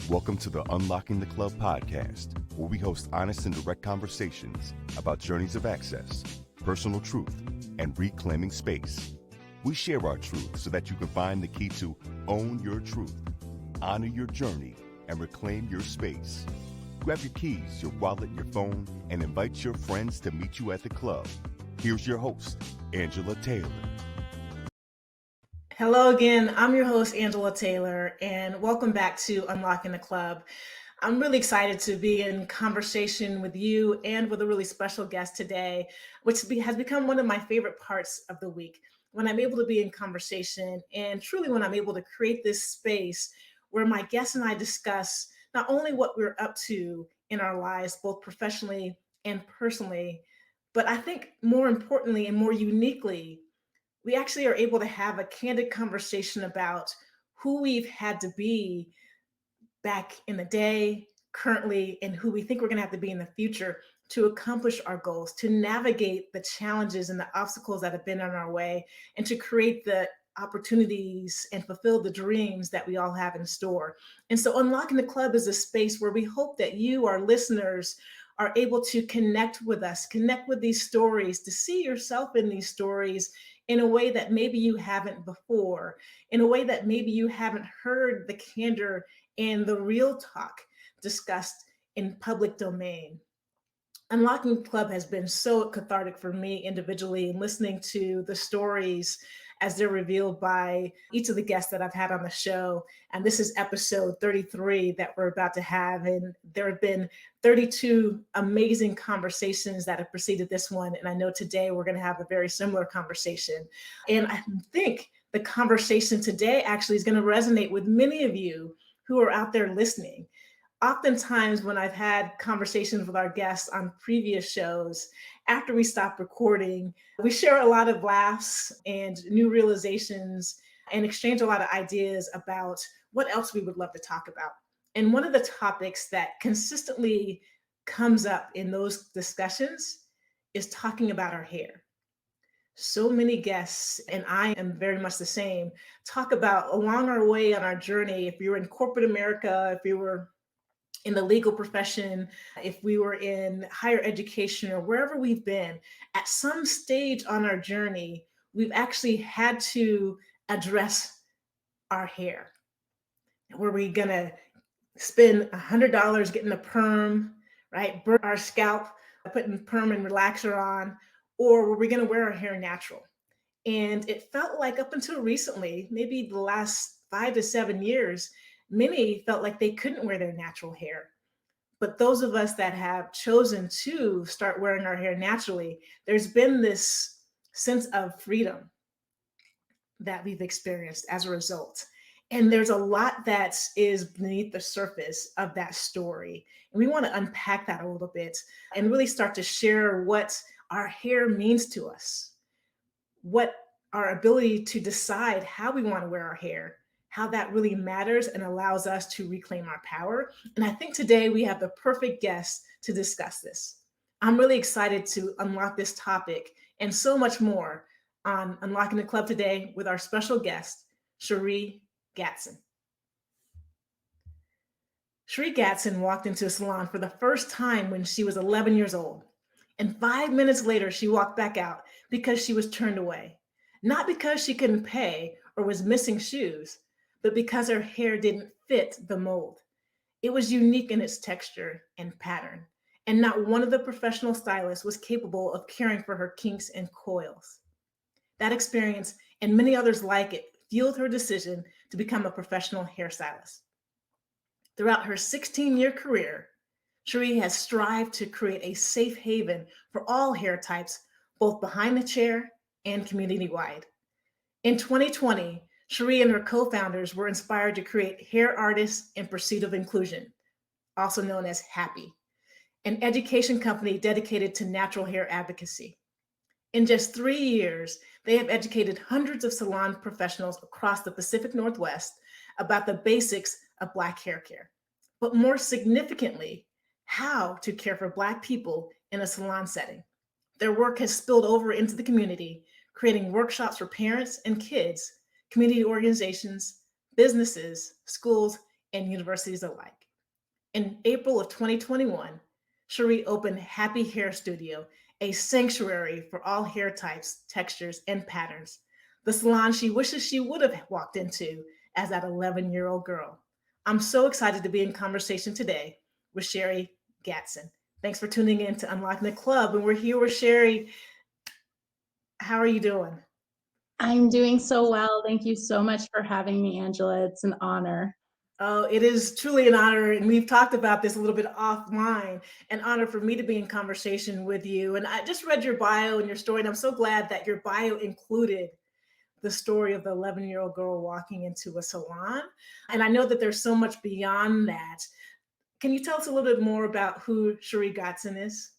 Welcome to the Unlocking the Club podcast, where we host honest and direct conversations about journeys of access, personal truth, and reclaiming space. We share our truth so that you can find the key to own your truth, honor your journey, and reclaim your space. Grab your keys, your wallet, your phone, and invite your friends to meet you at the club. Here's your host, Angela Taylor. Hello again, I'm your host, Angela Taylor, and welcome back to Unlocking the Club. I'm really excited to be in conversation with you and with a really special guest today, which has become one of my favorite parts of the week, when I'm able to be in conversation and truly when I'm able to create this space where my guests and I discuss not only what we're up to in our lives, both professionally and personally, but I think more importantly and more uniquely, we actually are able to have a candid conversation about who we've had to be back in the day, currently, and who we think we're going to have to be in the future to accomplish our goals, to navigate the challenges and the obstacles that have been on our way, and to create the opportunities and fulfill the dreams that we all have in store. And so Unlocking the Club is a space where we hope that you, our listeners, are able to connect with us, connect with these stories, to see yourself in these stories in a way that maybe you haven't before, in a way that maybe you haven't heard the candor and the real talk discussed in public domain. Unlocking the Club has been so cathartic for me individually, and listening to the stories as they're revealed by each of the guests that I've had on the show. And this is episode 33 that we're about to have. And there have been 32 amazing conversations that have preceded this one. And I know today we're going to have a very similar conversation. And I think the conversation today actually is going to resonate with many of you who are out there listening. Oftentimes when I've had conversations with our guests on previous shows, after we stop recording, we share a lot of laughs and new realizations and exchange a lot of ideas about what else we would love to talk about. And one of the topics that consistently comes up in those discussions is talking about our hair. So many guests, and I am very much the same, talk about along our way on our journey, if you were in corporate America, if you were in the legal profession, if we were in higher education or wherever we've been, at some stage on our journey, we've actually had to address our hair. Were we gonna spend $100 getting a perm, right? Burn our scalp, putting perm and relaxer on, or were we gonna wear our hair natural? And it felt like up until recently, maybe the last 5 to 7 years, many felt like they couldn't wear their natural hair. But those of us that have chosen to start wearing our hair naturally, there's been this sense of freedom that we've experienced as a result. And there's a lot that is beneath the surface of that story. And we want to unpack that a little bit and really start to share what our hair means to us, what our ability to decide how we want to wear our hair, how that really matters and allows us to reclaim our power. And I think today we have the perfect guest to discuss this. I'm really excited to unlock this topic and so much more on Unlocking the Club today with our special guest, Cherie Gatson. Cherie Gatson walked into a salon for the first time when she was 11 years old. And 5 minutes later, she walked back out because she was turned away. Not because she couldn't pay or was missing shoes, but because her hair didn't fit the mold. It was unique in its texture and pattern, and not one of the professional stylists was capable of caring for her kinks and coils. That experience, and many others like it, fueled her decision to become a professional hairstylist. Throughout her 16-year career, Cherie has strived to create a safe haven for all hair types, both behind the chair and community-wide. In 2020, Cherie and her co-founders were inspired to create Hair Artists in Pursuit of Inclusion, also known as HAPPY, an education company dedicated to natural hair advocacy. In just 3 years, they have educated hundreds of salon professionals across the Pacific Northwest about the basics of Black hair care, but more significantly, how to care for Black people in a salon setting. Their work has spilled over into the community, creating workshops for parents and kids, community organizations, businesses, schools, and universities alike. In April of 2021, Cherie opened Happy Hair Studio, a sanctuary for all hair types, textures, and patterns. The salon she wishes she would have walked into as that 11-year-old girl. I'm so excited to be in conversation today with Cherie Gatson. Thanks for tuning in to Unlocking the Club. And we're here with Cherie. How are you doing? I'm doing so well. Thank you so much for having me, Angela. It's an honor. Oh, it is truly an honor. And we've talked about this a little bit offline, an honor for me to be in conversation with you. And I just read your bio and your story, and I'm so glad that your bio included the story of the 11-year-old girl walking into a salon. And I know that there's so much beyond that. Can you tell us a little bit more about who Cherie Gatson is?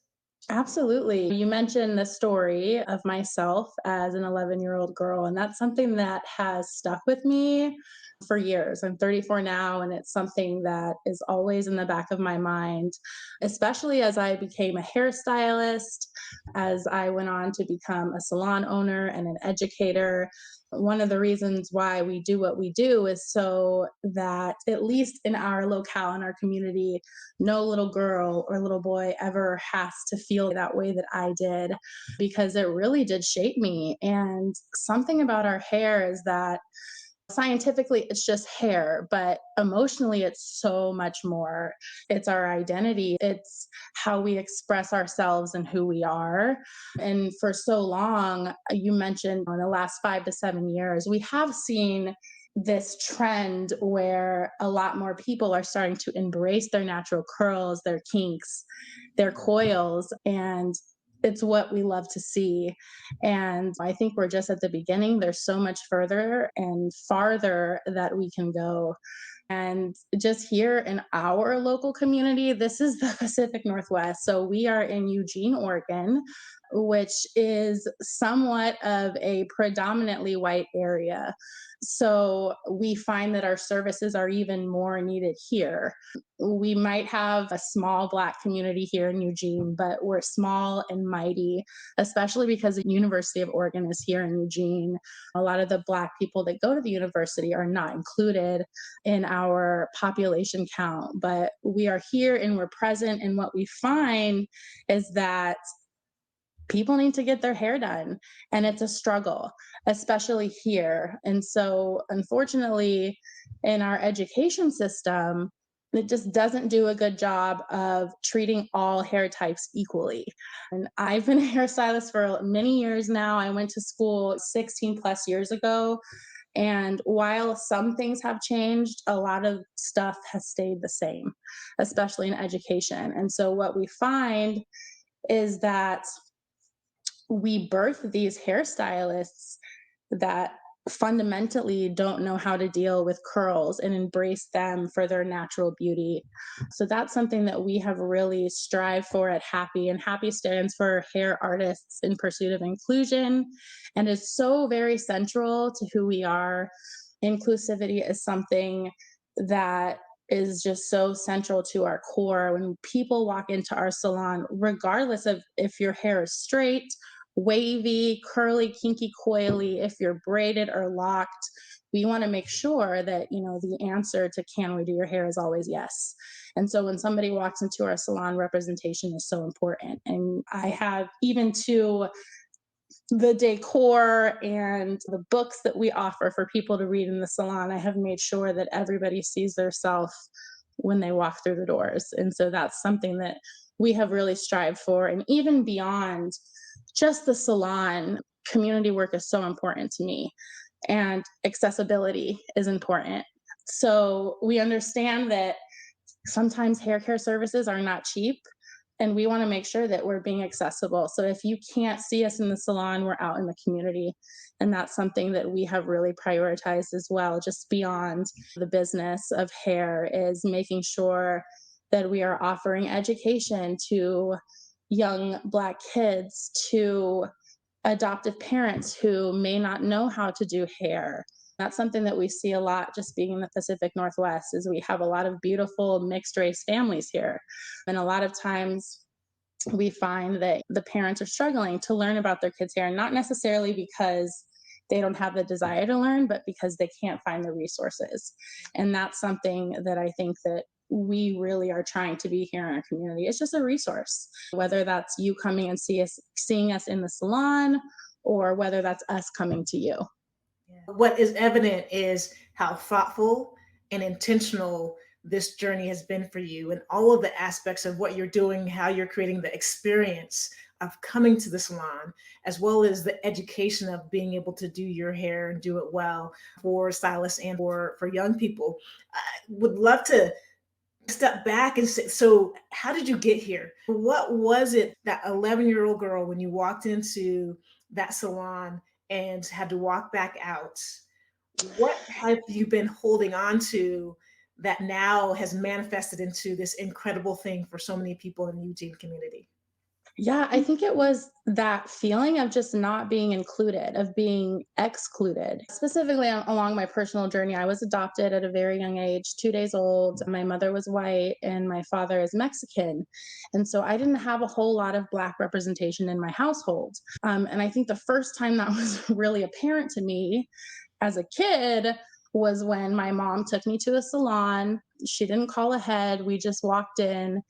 Absolutely. You mentioned the story of myself as an 11-year-old girl, and that's something that has stuck with me for years. I'm 34 now, and it's something that is always in the back of my mind, especially as I became a hairstylist, as I went on to become a salon owner and an educator. One of the reasons why we do what we do is so that, at least in our locale, in our community, no little girl or little boy ever has to feel that way that I did, because it really did shape me. And something about our hair is that scientifically it's just hair, but emotionally it's so much more. It's our identity, it's how we express ourselves and who we are. And for so long, you mentioned in the last 5 to 7 years, we have seen this trend where a lot more people are starting to embrace their natural curls, their kinks, their coils, and it's what we love to see. And I think we're just at the beginning. There's so much further and farther that we can go. And just here in our local community, this is the Pacific Northwest. So we are in Eugene, Oregon, which is somewhat of a predominantly white area. So we find that our services are even more needed here. We might have a small Black community here in Eugene, but we're small and mighty, especially because the University of Oregon is here in Eugene. A lot of the Black people that go to the university are not included in our population count, but we are here and we're present. And what we find is that people need to get their hair done, and it's a struggle, especially here. And so unfortunately, in our education system, it just doesn't do a good job of treating all hair types equally. And I've been a hairstylist for many years now. I went to school 16 plus years ago, and while some things have changed, a lot of stuff has stayed the same, especially in education. And so what we find is that we birth these hairstylists that fundamentally don't know how to deal with curls and embrace them for their natural beauty. So that's something that we have really strived for at Happy. And Happy stands for Hair Artists in Pursuit of Inclusion, and is so very central to who we are. Inclusivity is something that is just so central to our core. When people walk into our salon, regardless of if your hair is straight, wavy, curly, kinky, coily, if you're braided or locked, we want to make sure that, the answer to can we do your hair is always yes. And so when somebody walks into our salon, representation is so important. And I have, even to the decor and the books that we offer for people to read in the salon, I have made sure that everybody sees their self when they walk through the doors. And so that's something that we have really strived for. And even beyond just the salon, community work is so important to me, and accessibility is important. So we understand that sometimes hair care services are not cheap, and we want to make sure that we're being accessible. So if you can't see us in the salon, we're out in the community. And that's something that we have really prioritized as well, just beyond the business of hair, is making sure that we are offering education to young Black kids, to adoptive parents who may not know how to do hair. That's something that we see a lot just being in the Pacific Northwest, is we have a lot of beautiful mixed race families here. And a lot of times we find that the parents are struggling to learn about their kids' hair, not necessarily because they don't have the desire to learn, but because they can't find the resources. And that's something that I think that we really are trying to be here in our community. It's just a resource, whether that's you coming and seeing us in the salon, or whether that's us coming to you. What is evident is how thoughtful and intentional this journey has been for you, and all of the aspects of what you're doing, how you're creating the experience of coming to the salon, as well as the education of being able to do your hair and do it well for stylists and for young people. I would love to step back and say, so how did you get here? What was it, that 11-year-old girl, when you walked into that salon and had to walk back out? What have you been holding on to that now has manifested into this incredible thing for so many people in the Eugene community? Yeah, I think it was that feeling of just not being included, of being excluded. Specifically along my personal journey, I was adopted at a very young age, 2 days old. My mother was white and my father is Mexican. And so I didn't have a whole lot of Black representation in my household. And I think the first time that was really apparent to me as a kid was when my mom took me to a salon. She didn't call ahead. We just walked in,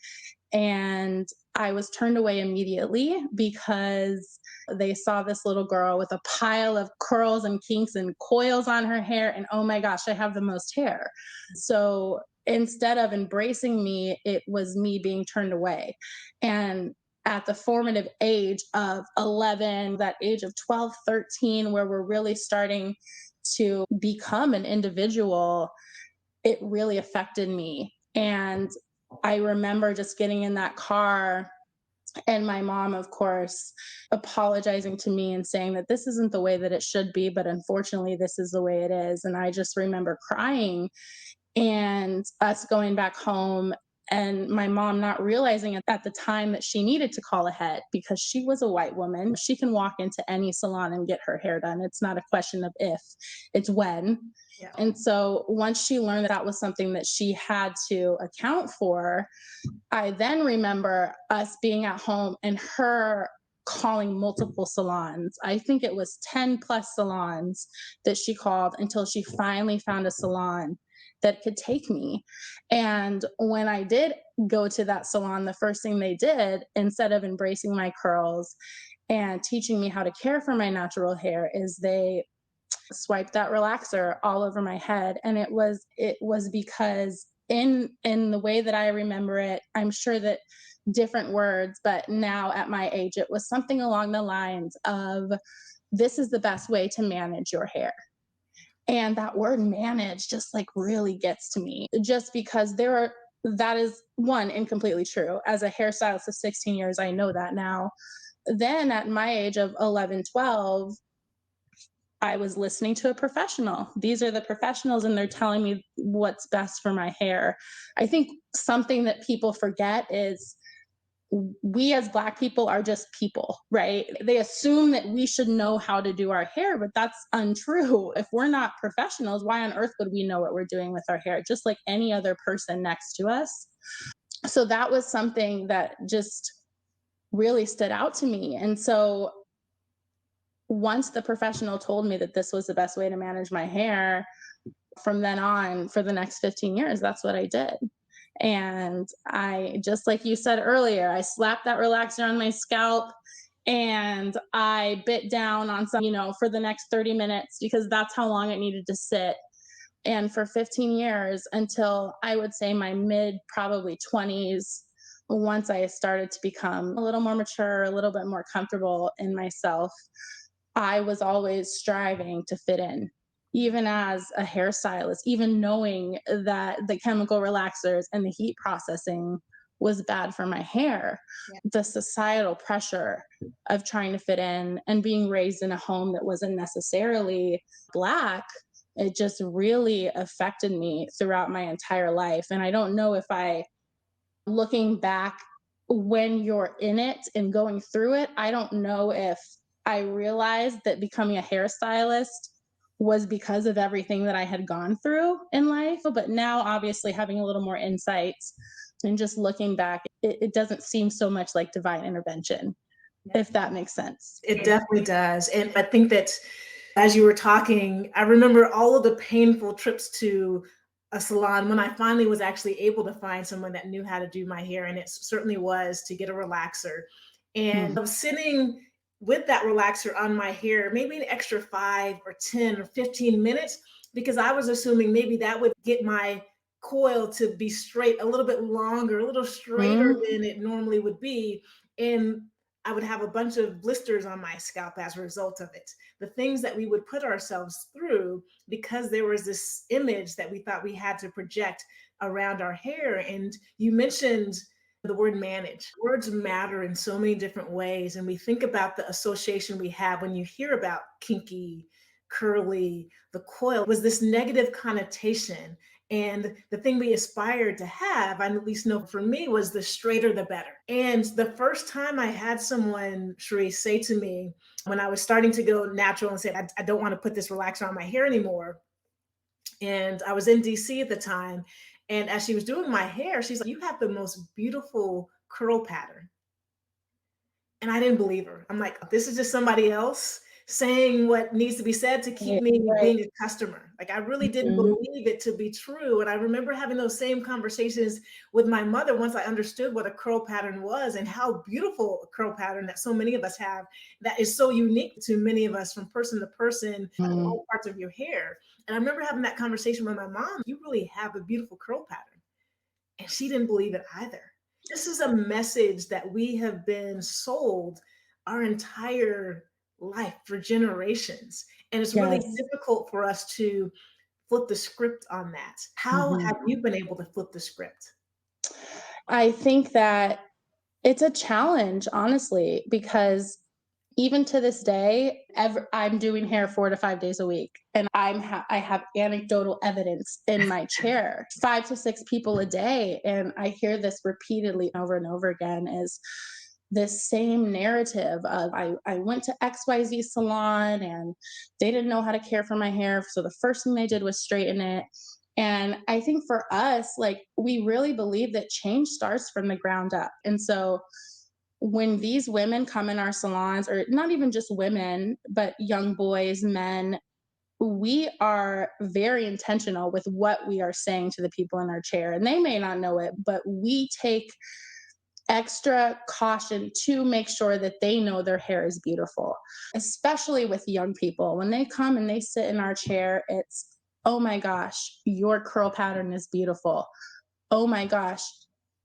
and I was turned away immediately because they saw this little girl with a pile of curls and kinks and coils on her hair. And oh my gosh, I have the most hair. So instead of embracing me, it was me being turned away. And at the formative age of 11, that age of 12, 13, where we're really starting to become an individual, it really affected me. And I remember just getting in that car and my mom, of course, apologizing to me and saying that this isn't the way that it should be, but unfortunately, this is the way it is. And I just remember crying and us going back home, and my mom not realizing at the time that she needed to call ahead because she was a white woman. She can walk into any salon and get her hair done. It's not a question of if, it's when. Yeah. And so once she learned that was something that she had to account for, I then remember us being at home and her calling multiple salons. I think it was 10 plus salons that she called until she finally found a salon that could take me. And when I did go to that salon, the first thing they did, instead of embracing my curls and teaching me how to care for my natural hair, is they swiped that relaxer all over my head. And it was because in the way that I remember it, I'm sure that different words, but now at my age, it was something along the lines of, this is the best way to manage your hair. And that word manage just like really gets to me, just because that is one, incompletely true. As a hairstylist of 16 years, I know that now. Then at my age of 11, 12, I was listening to a professional. These are the professionals, and they're telling me what's best for my hair. I think something that people forget is we as Black people are just people, right? They assume that we should know how to do our hair, but that's untrue. If we're not professionals, why on earth would we know what we're doing with our hair? Just like any other person next to us. So that was something that just really stood out to me. And so once the professional told me that this was the best way to manage my hair, from then on, for the next 15 years, that's what I did. And I, just like you said earlier, I slapped that relaxer on my scalp and I bit down on some, for the next 30 minutes because that's how long it needed to sit. And for 15 years, until I would say my mid, probably 20s, once I started to become a little more mature, a little bit more comfortable in myself, I was always striving to fit in. Even as a hairstylist, even knowing that the chemical relaxers and the heat processing was bad for my hair, the societal pressure of trying to fit in and being raised in a home that wasn't necessarily Black, it just really affected me throughout my entire life. And I don't know if looking back, when you're in it and going through it, I don't know if I realized that becoming a hairstylist was because of everything that I had gone through in life. But now, obviously, having a little more insight and just looking back, it doesn't seem so much like divine intervention, if that makes sense. It definitely does. And I think that as you were talking, I remember all of the painful trips to a salon when I finally was actually able to find someone that knew how to do my hair. And it certainly was to get a relaxer. And I was sitting with that relaxer on my hair, maybe an extra 5 or 10 or 15 minutes, because I was assuming maybe that would get my coil to be straight a little bit longer, a little straighter Mm. than it normally would be. And I would have a bunch of blisters on my scalp as a result of it. The things that we would put ourselves through because there was this image that we thought we had to project around our hair. And you mentioned the word manage. Words matter in so many different ways. And we think about the association we have when you hear about kinky, curly, the coil was this negative connotation. And the thing we aspired to have, I at least know for me, was the straighter the better. And the first time I had someone, Cherie, say to me, when I was starting to go natural and say, I don't want to put this relaxer on my hair anymore. And I was in DC at the time. And as she was doing my hair, she's like, "You have the most beautiful curl pattern." And I didn't believe her. I'm like, this is just somebody else saying what needs to be said to keep me Right. being a customer. Like I really didn't Mhm. believe it to be true. And I remember having those same conversations with my mother once I understood what a curl pattern was and how beautiful a curl pattern that so many of us have that is so unique to many of us from person to person, Mm. all parts of your hair. And I remember having that conversation with my mom. You really have a beautiful curl pattern. And she didn't believe it either. This is a message that we have been sold our entire life for generations. And it's really Yes. difficult for us to flip the script on that. How Mhm. have you been able to flip the script? I think that it's a challenge, honestly, because even to this day, I'm doing hair 4 to 5 days a week, and I have anecdotal evidence in my chair, 5 to 6 people a day, and I hear this repeatedly over and over again. Is this same narrative of I went to XYZ salon and they didn't know how to care for my hair, so the first thing they did was straighten it. And I think for us, like, we really believe that change starts from the ground up. And so when these women come in our salons, or not even just women, but young boys, men, we are very intentional with what we are saying to the people in our chair. And they may not know it, but we take extra caution to make sure that they know their hair is beautiful, especially with young people. When they come and they sit in our chair, it's, oh my gosh, your curl pattern is beautiful. Oh my gosh,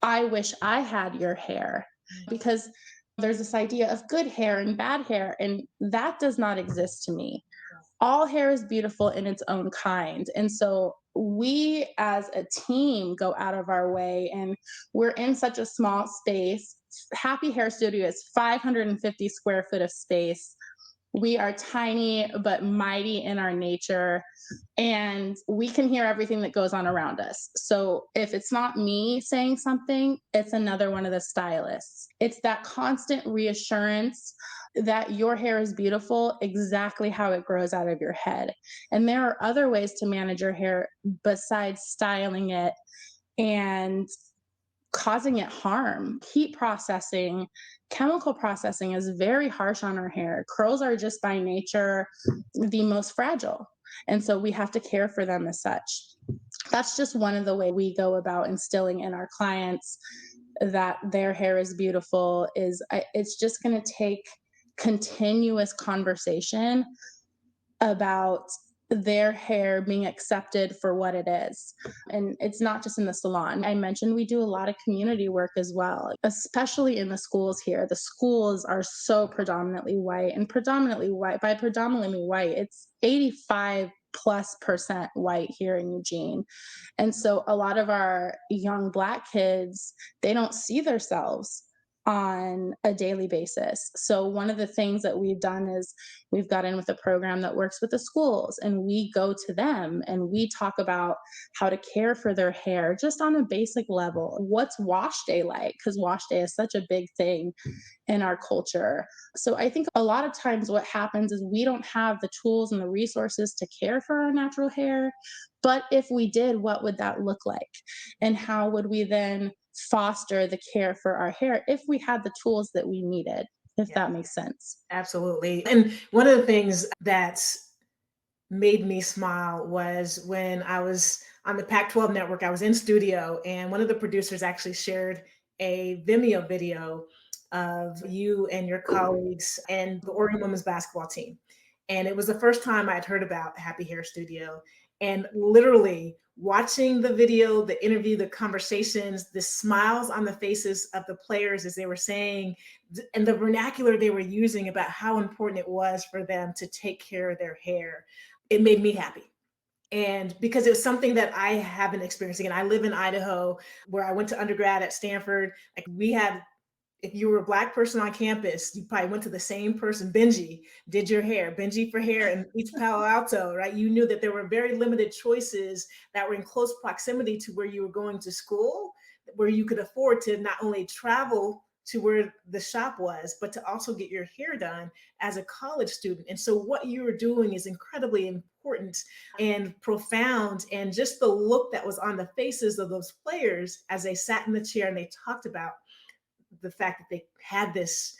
I wish I had your hair. Because there's this idea of good hair and bad hair, and that does not exist to me. All hair is beautiful in its own kind. And so we as a team go out of our way, and we're in such a small space. Happy Hair Studio is 550 square foot of space. We are tiny but mighty in our nature, and we can hear everything that goes on around us. So if it's not me saying something, it's another one of the stylists. It's that constant reassurance that your hair is beautiful exactly how it grows out of your head. And there are other ways to manage your hair besides styling it and causing it harm. Heat processing, chemical processing is very harsh on our hair. Curls are just by nature the most fragile. And so we have to care for them as such. That's just one of the way we go about instilling in our clients that their hair is beautiful. It's just going to take continuous conversation about their hair being accepted for what it is. And it's not just in the salon. I mentioned we do a lot of community work as well, especially in the schools here. The schools are so predominantly white, and predominantly white, by predominantly white, it's 85+% white here in Eugene. And so a lot of our young Black kids, they don't see themselves on a daily basis. So one of the things that we've done is we've got in with a program that works with the schools, and we go to them and we talk about how to care for their hair just on a basic level. What's wash day like? Because wash day is such a big thing in our culture. So I think a lot of times what happens is we don't have the tools and the resources to care for our natural hair. But if we did, what would that look like? And how would we then foster the care for our hair if we had the tools that we needed, if Yeah, that makes sense? absolutely. And one of the things that made me smile was when I was on the Pac-12 network. I was in studio, and one of the producers actually shared a Vimeo video of you and your colleagues and the Oregon women's basketball team. And it was the first time I'd heard about Happy Hair Studio. And literally watching the video, the interview, the conversations, the smiles on the faces of the players as they were saying, and the vernacular they were using about how important it was for them to take care of their hair, it made me happy. And because it was something that I have been experiencing, and I live in Idaho, where I went to undergrad at Stanford. Like we had, if you were a Black person on campus, you probably went to the same person. Benji did your hair, Benji for hair in East Palo Alto, right? You knew that there were very limited choices that were in close proximity to where you were going to school, where you could afford to not only travel to where the shop was, but to also get your hair done as a college student. And so what you were doing is incredibly important and profound. And just the look that was on the faces of those players as they sat in the chair and they talked about the fact that they had this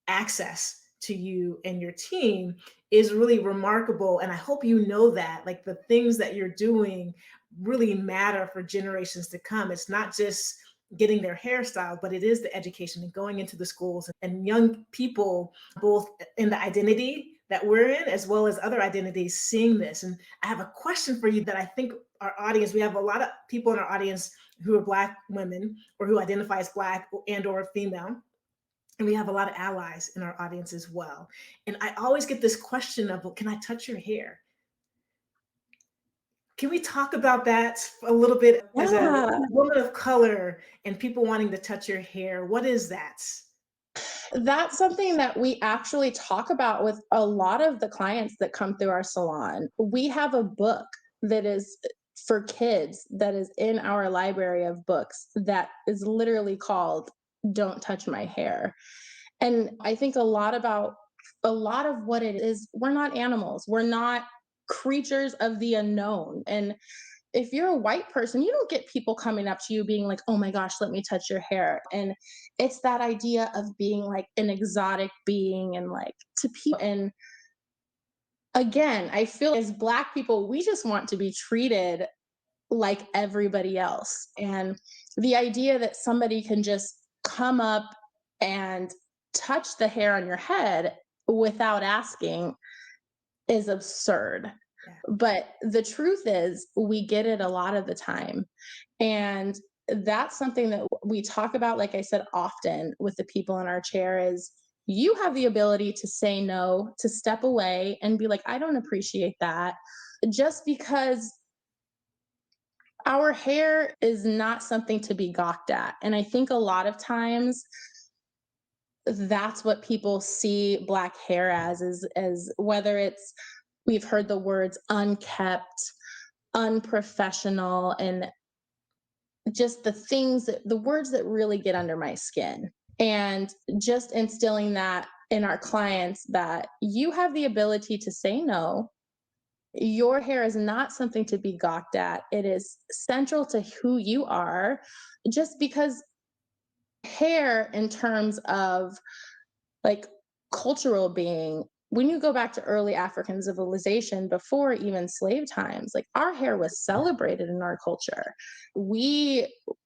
access to you and your team is really remarkable. And I hope you know that, like, the things that you're doing really matter for generations to come. It's not just getting their hairstyle, but it is the education and going into the schools and young people, both in the identity that we're in, as well as other identities, seeing this. And I have a question for you that I think our audience, we have a lot of people in our audience who are Black women or who identify as Black and or female. And we have a lot of allies in our audience as well. And I always get this question of, well, can I touch your hair? Can we talk about that a little bit as a Yeah. woman of color and people wanting to touch your hair? What is that? That's something that we actually talk about with a lot of the clients that come through our salon. We have a book that is for kids that is in our library of books that is literally called Don't Touch My Hair. And I think a lot of what it is, we're not animals. We're not creatures of the unknown. And if you're a white person, you don't get people coming up to you being like, oh my gosh, let me touch your hair. And it's that idea of being like an exotic being and like to people. And again, I feel as Black people, we just want to be treated like everybody else. And the idea that somebody can just come up and touch the hair on your head without asking is absurd. Yeah. But the truth is, we get it a lot of the time. And that's something that we talk about, like I said, often with the people in our chair is you have the ability to say no, to step away and be like, I don't appreciate that. Just because our hair is not something to be gawked at. And I think a lot of times that's what people see Black hair as whether it's, we've heard the words unkept, unprofessional, and just the words that really get under my skin. And just instilling that in our clients that you have the ability to say no. Your hair is not something to be gawked at. It is central to who you are, just because hair, in terms of like cultural being, when you go back to early African civilization before even slave times, like our hair was celebrated in our culture.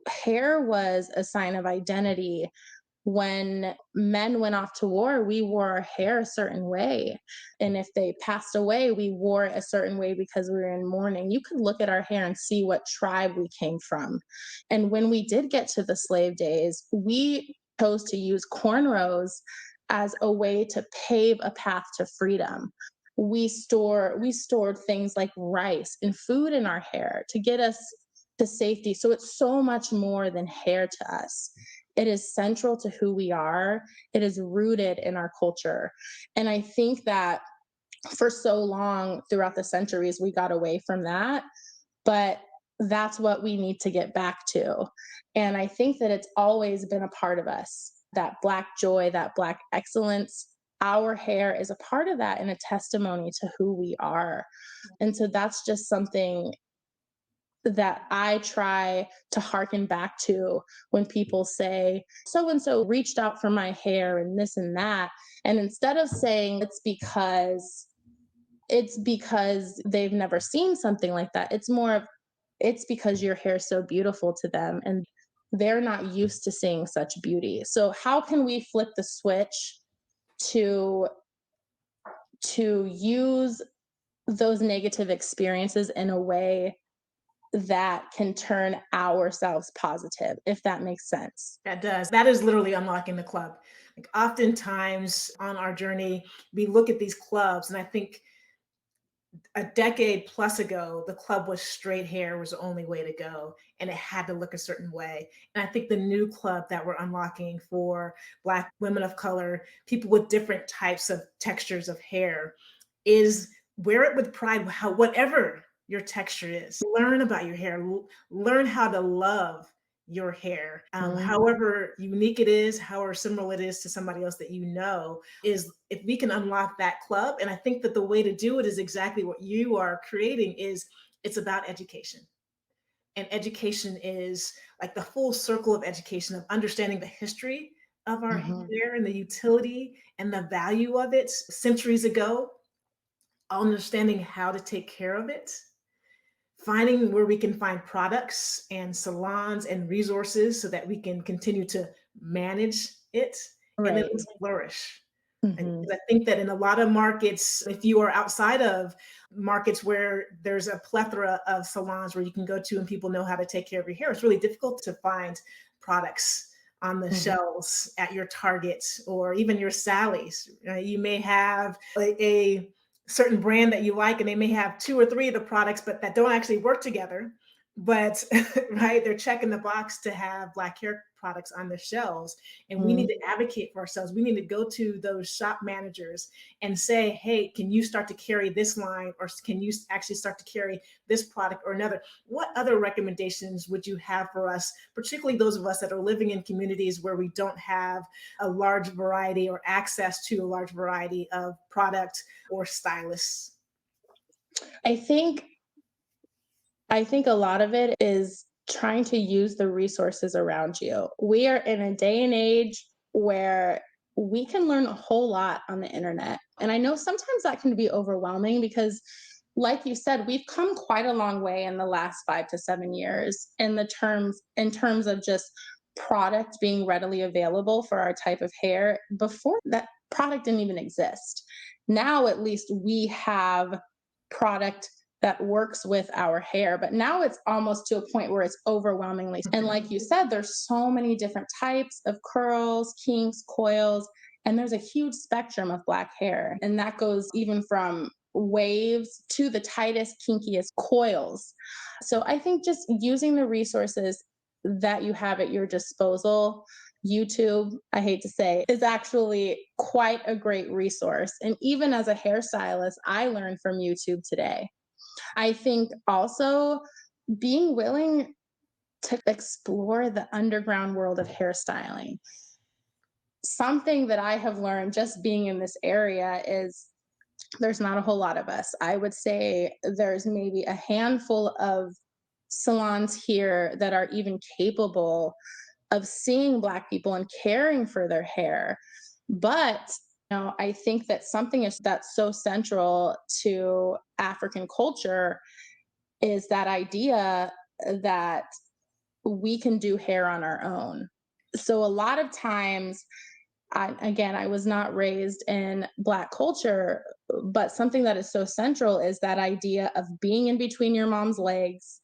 Hair was a sign of identity. When men went off to war, we wore our hair a certain way. And if they passed away, we wore it a certain way because we were in mourning. You could look at our hair and see what tribe we came from. And when we did get to the slave days, we chose to use cornrows as a way to pave a path to freedom. We stored things like rice and food in our hair to get us to safety. So it's so much more than hair to us. It is central to who we are. It is rooted in our culture. And I think that for so long throughout the centuries, we got away from that. But that's what we need to get back to. And I think that it's always been a part of us, that Black joy, that Black excellence. Our hair is a part of that and a testimony to who we are. And so that's just something that I try to hearken back to when people say, so and so reached out for my hair and this and that. And instead of saying it's because they've never seen something like that, it's more of, it's because your hair is so beautiful to them and they're not used to seeing such beauty. So how can we flip the switch to use those negative experiences in a way that can turn ourselves positive, if that makes sense? That does. That is literally unlocking the club. Like oftentimes on our journey, we look at these clubs, and I think a decade plus ago, the club was straight hair was the only way to go, and it had to look a certain way. And I think the new club that we're unlocking for Black women of color, people with different types of textures of hair, is wear it with pride. How whatever your texture is, learn about your hair, learn how to love your hair, however unique it is, however similar it is to somebody else that you know, is if we can unlock that club. And I think that the way to do it is exactly what you are creating is it's about education. And education is like the full circle of education of understanding the history of our Mhm. hair and the utility and the value of it centuries ago, understanding how to take care of it, finding where we can find products and salons and resources so that we can continue to manage it and then Right. flourish. And Mhm. I think that in a lot of markets, if you are outside of markets where there's a plethora of salons where you can go to and people know how to take care of your hair, it's really difficult to find products on the Mhm. shelves at your Target or even your Sally's. You may have a certain brand that you like, and they may have two or three of the products, but that don't actually work together. But right, they're checking the box to have Black hair products on the shelves. And we need Mhm. to advocate for ourselves. We need to go to those shop managers and say, hey, can you start to carry this line, or can you actually start to carry this product or another? What other recommendations would you have for us, particularly those of us that are living in communities where we don't have a large variety or access to a large variety of product or stylists? I think I think a lot of it is trying to use the resources around you. We are in a day and age where we can learn a whole lot on the internet. And I know sometimes that can be overwhelming because, like you said, we've come quite a long way in the last 5 to 7 years in terms of just product being readily available for our type of hair. Before that product didn't even exist. Now at least we have product that works with our hair. But now it's almost to a point where it's overwhelmingly. And like you said, there's so many different types of curls, kinks, coils, and there's a huge spectrum of Black hair. And that goes even from waves to the tightest, kinkiest coils. So I think just using the resources that you have at your disposal, YouTube, I hate to say, is actually quite a great resource. And even as a hairstylist, I learned from YouTube today. I think also being willing to explore the underground world of hairstyling. Something that I have learned just being in this area is there's not a whole lot of us. I would say there's maybe a handful of salons here that are even capable of seeing Black people and caring for their hair. But I think that something is that's so central to African culture is that idea that we can do hair on our own. So a lot of times, I was not raised in Black culture, but something that is so central is that idea of being in between your mom's legs,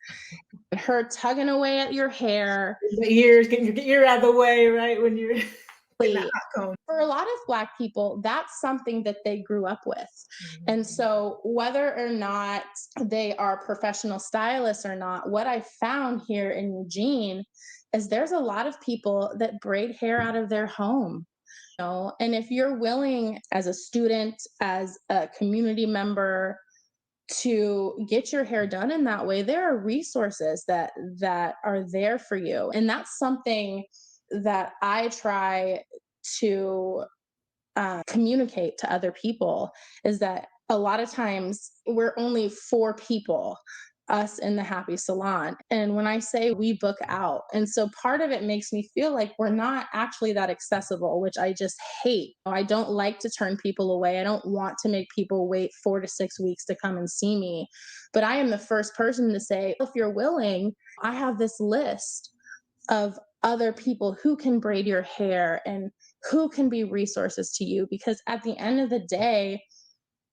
her tugging away at your hair. The ears, getting your ear out of the way, right? When you're getting that hot comb. For a lot of Black people, that's something that they grew up with. Mhm. And so, whether or not they are professional stylists or not, what I found here in Eugene is there's a lot of people that braid hair out of their home. And if you're willing as a student, as a community member, to get your hair done in that way, there are resources that are there for you. And that's something that I try to communicate to other people, is that a lot of times we're only four people us in the happy salon. And when I say we book out, and so part of it makes me feel like we're not actually that accessible, which I just hate. I don't like to turn people away. I don't want to make people wait 4 to 6 weeks to come and see me. But I am the first person to say, if you're willing, I have this list of other people who can braid your hair and who can be resources to you. Because at the end of the day,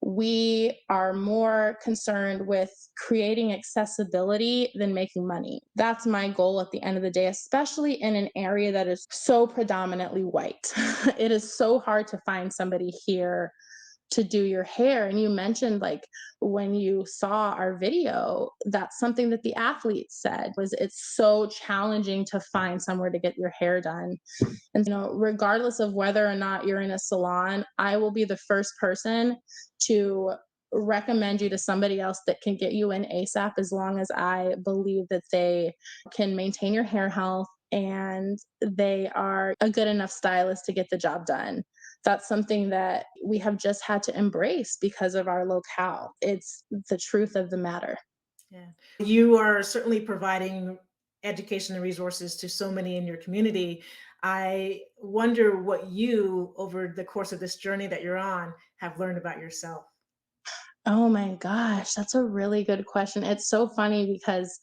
we are more concerned with creating accessibility than making money. That's my goal at the end of the day, especially in an area that is so predominantly white. It is so hard to find somebody here to do your hair. And you mentioned, like, when you saw our video, that's something that the athlete said was it's so challenging to find somewhere to get your hair done. And regardless of whether or not you're in a salon, I will be the first person to recommend you to somebody else that can get you in ASAP, as long as I believe that they can maintain your hair health and they are a good enough stylist to get the job done. That's something that we have just had to embrace because of our locale. It's the truth of the matter. Yeah. You are certainly providing education and resources to so many in your community. I wonder what you, over the course of this journey that you're on, have learned about yourself. Oh my gosh, that's a really good question. It's so funny because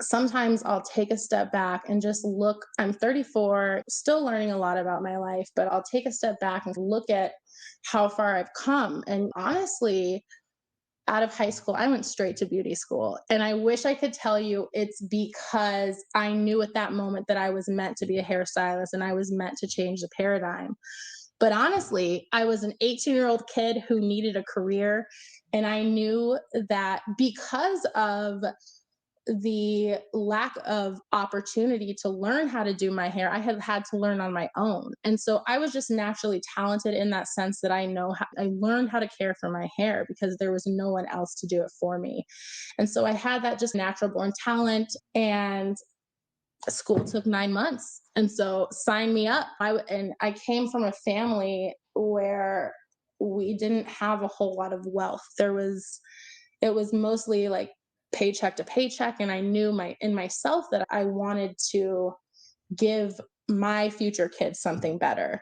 sometimes I'll take a step back and just look. I'm 34, still learning a lot about my life, but I'll take a step back and look at how far I've come. And honestly, out of high school, I went straight to beauty school. And I wish I could tell you it's because I knew at that moment that I was meant to be a hairstylist and I was meant to change the paradigm. But honestly, I was an 18-year-old kid who needed a career. And I knew that because of the lack of opportunity to learn how to do my hair, I have had to learn on my own. And so I was just naturally talented in that sense that I learned how to care for my hair because there was no one else to do it for me. And so I had that just natural born talent, and school took 9 months. And so sign me up. I came from a family where we didn't have a whole lot of wealth. It was mostly like paycheck to paycheck, and I knew in myself that I wanted to give my future kids something better.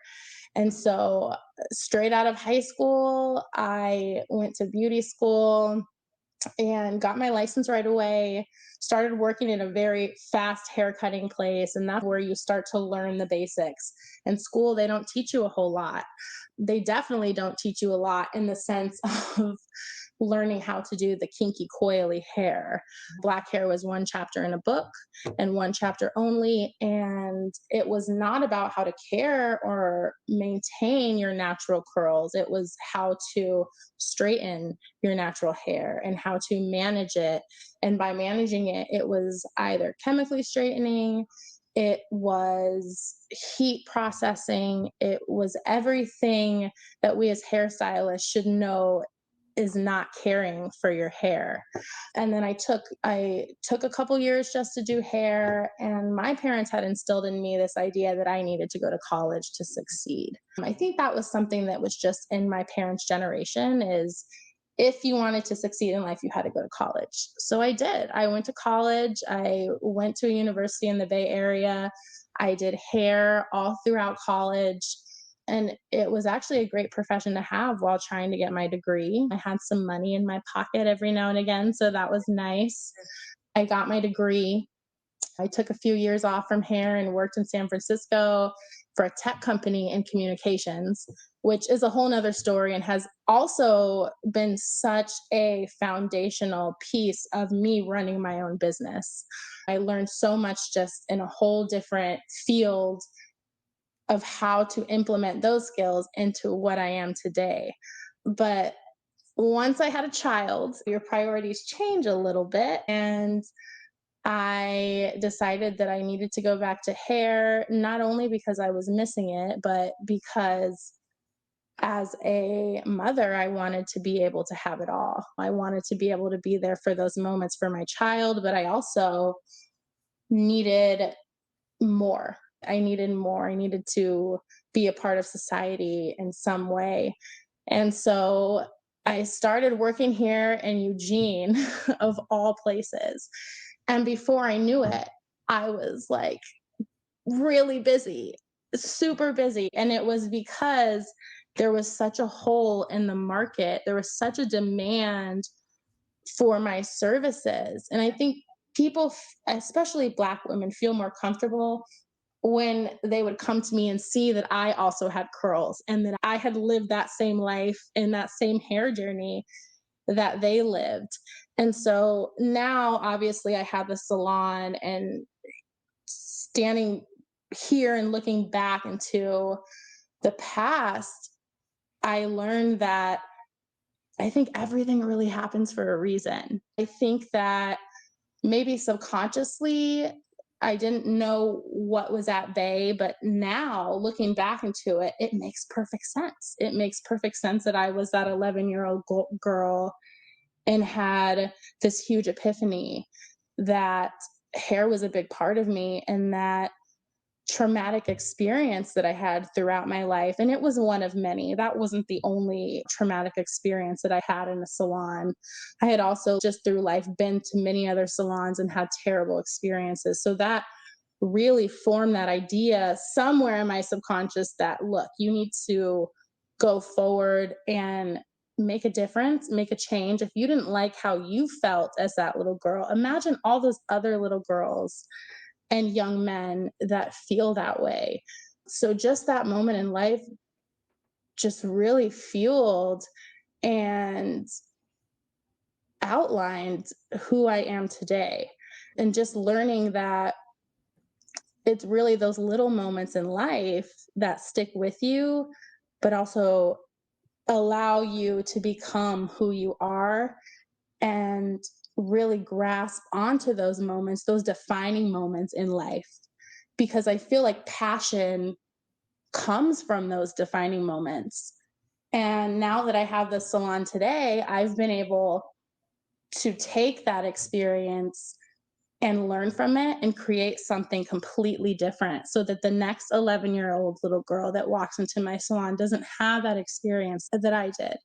And so straight out of high school, I went to beauty school and got my license right away. Started working in a very fast hair cutting place, and that's where you start to learn the basics. In school, they don't teach you a whole lot. They definitely don't teach you a lot in the sense of learning how to do the kinky coily hair. Black hair was one chapter in a book and one chapter only, and it was not about how to care or maintain your natural curls. It was how to straighten your natural hair and how to manage it. And by managing it, it was either chemically straightening, it was heat processing, it was everything that we as hairstylists should know is not caring for your hair. And then I took a couple years just to do hair, and my parents had instilled in me this idea that I needed to go to college to succeed. I think that was something that was just in my parents' generation, is if you wanted to succeed in life, you had to go to college. So I did. I went to college. I went to a university in the Bay Area. I did hair all throughout college. And it was actually a great profession to have while trying to get my degree. I had some money in my pocket every now and again, so that was nice. I got my degree. I took a few years off from hair and worked in San Francisco for a tech company in communications, which is a whole nother story and has also been such a foundational piece of me running my own business. I learned so much just in a whole different field of how to implement those skills into what I am today. But once I had a child, your priorities change a little bit. And I decided that I needed to go back to hair, not only because I was missing it, but because as a mother, I wanted to be able to have it all. I wanted to be able to be there for those moments for my child, but I also needed more. I needed more. I needed to be a part of society in some way. And so I started working here in Eugene, of all places. And before I knew it, I was like really busy, super busy. And it was because there was such a hole in the market. There was such a demand for my services. And I think people, especially Black women, feel more comfortable when they would come to me and see that I also had curls and that I had lived that same life and that same hair journey that they lived. And so now, obviously, I have a salon, and standing here and looking back into the past, I learned that I think everything really happens for a reason. I think that maybe subconsciously I didn't know what was at bay, but now looking back into it, it makes perfect sense. It makes perfect sense that I was that 11-year-old girl and had this huge epiphany that hair was a big part of me, and that traumatic experience that I had throughout my life. And it was one of many. That wasn't the only traumatic experience that I had in a salon. I had also, just through life, been to many other salons and had terrible experiences. So that really formed that idea somewhere in my subconscious that, look, you need to go forward and make a difference, make a change. If you didn't like how you felt as that little girl, imagine all those other little girls and young men that feel that way. So just that moment in life just really fueled and outlined who I am today. And just learning that it's really those little moments in life that stick with you, but also allow you to become who you are, and really grasp onto those moments, those defining moments in life. Because I feel like passion comes from those defining moments. And now that I have the salon today, I've been able to take that experience and learn from it and create something completely different, so that the next 11-year-old little girl that walks into my salon doesn't have that experience that I did.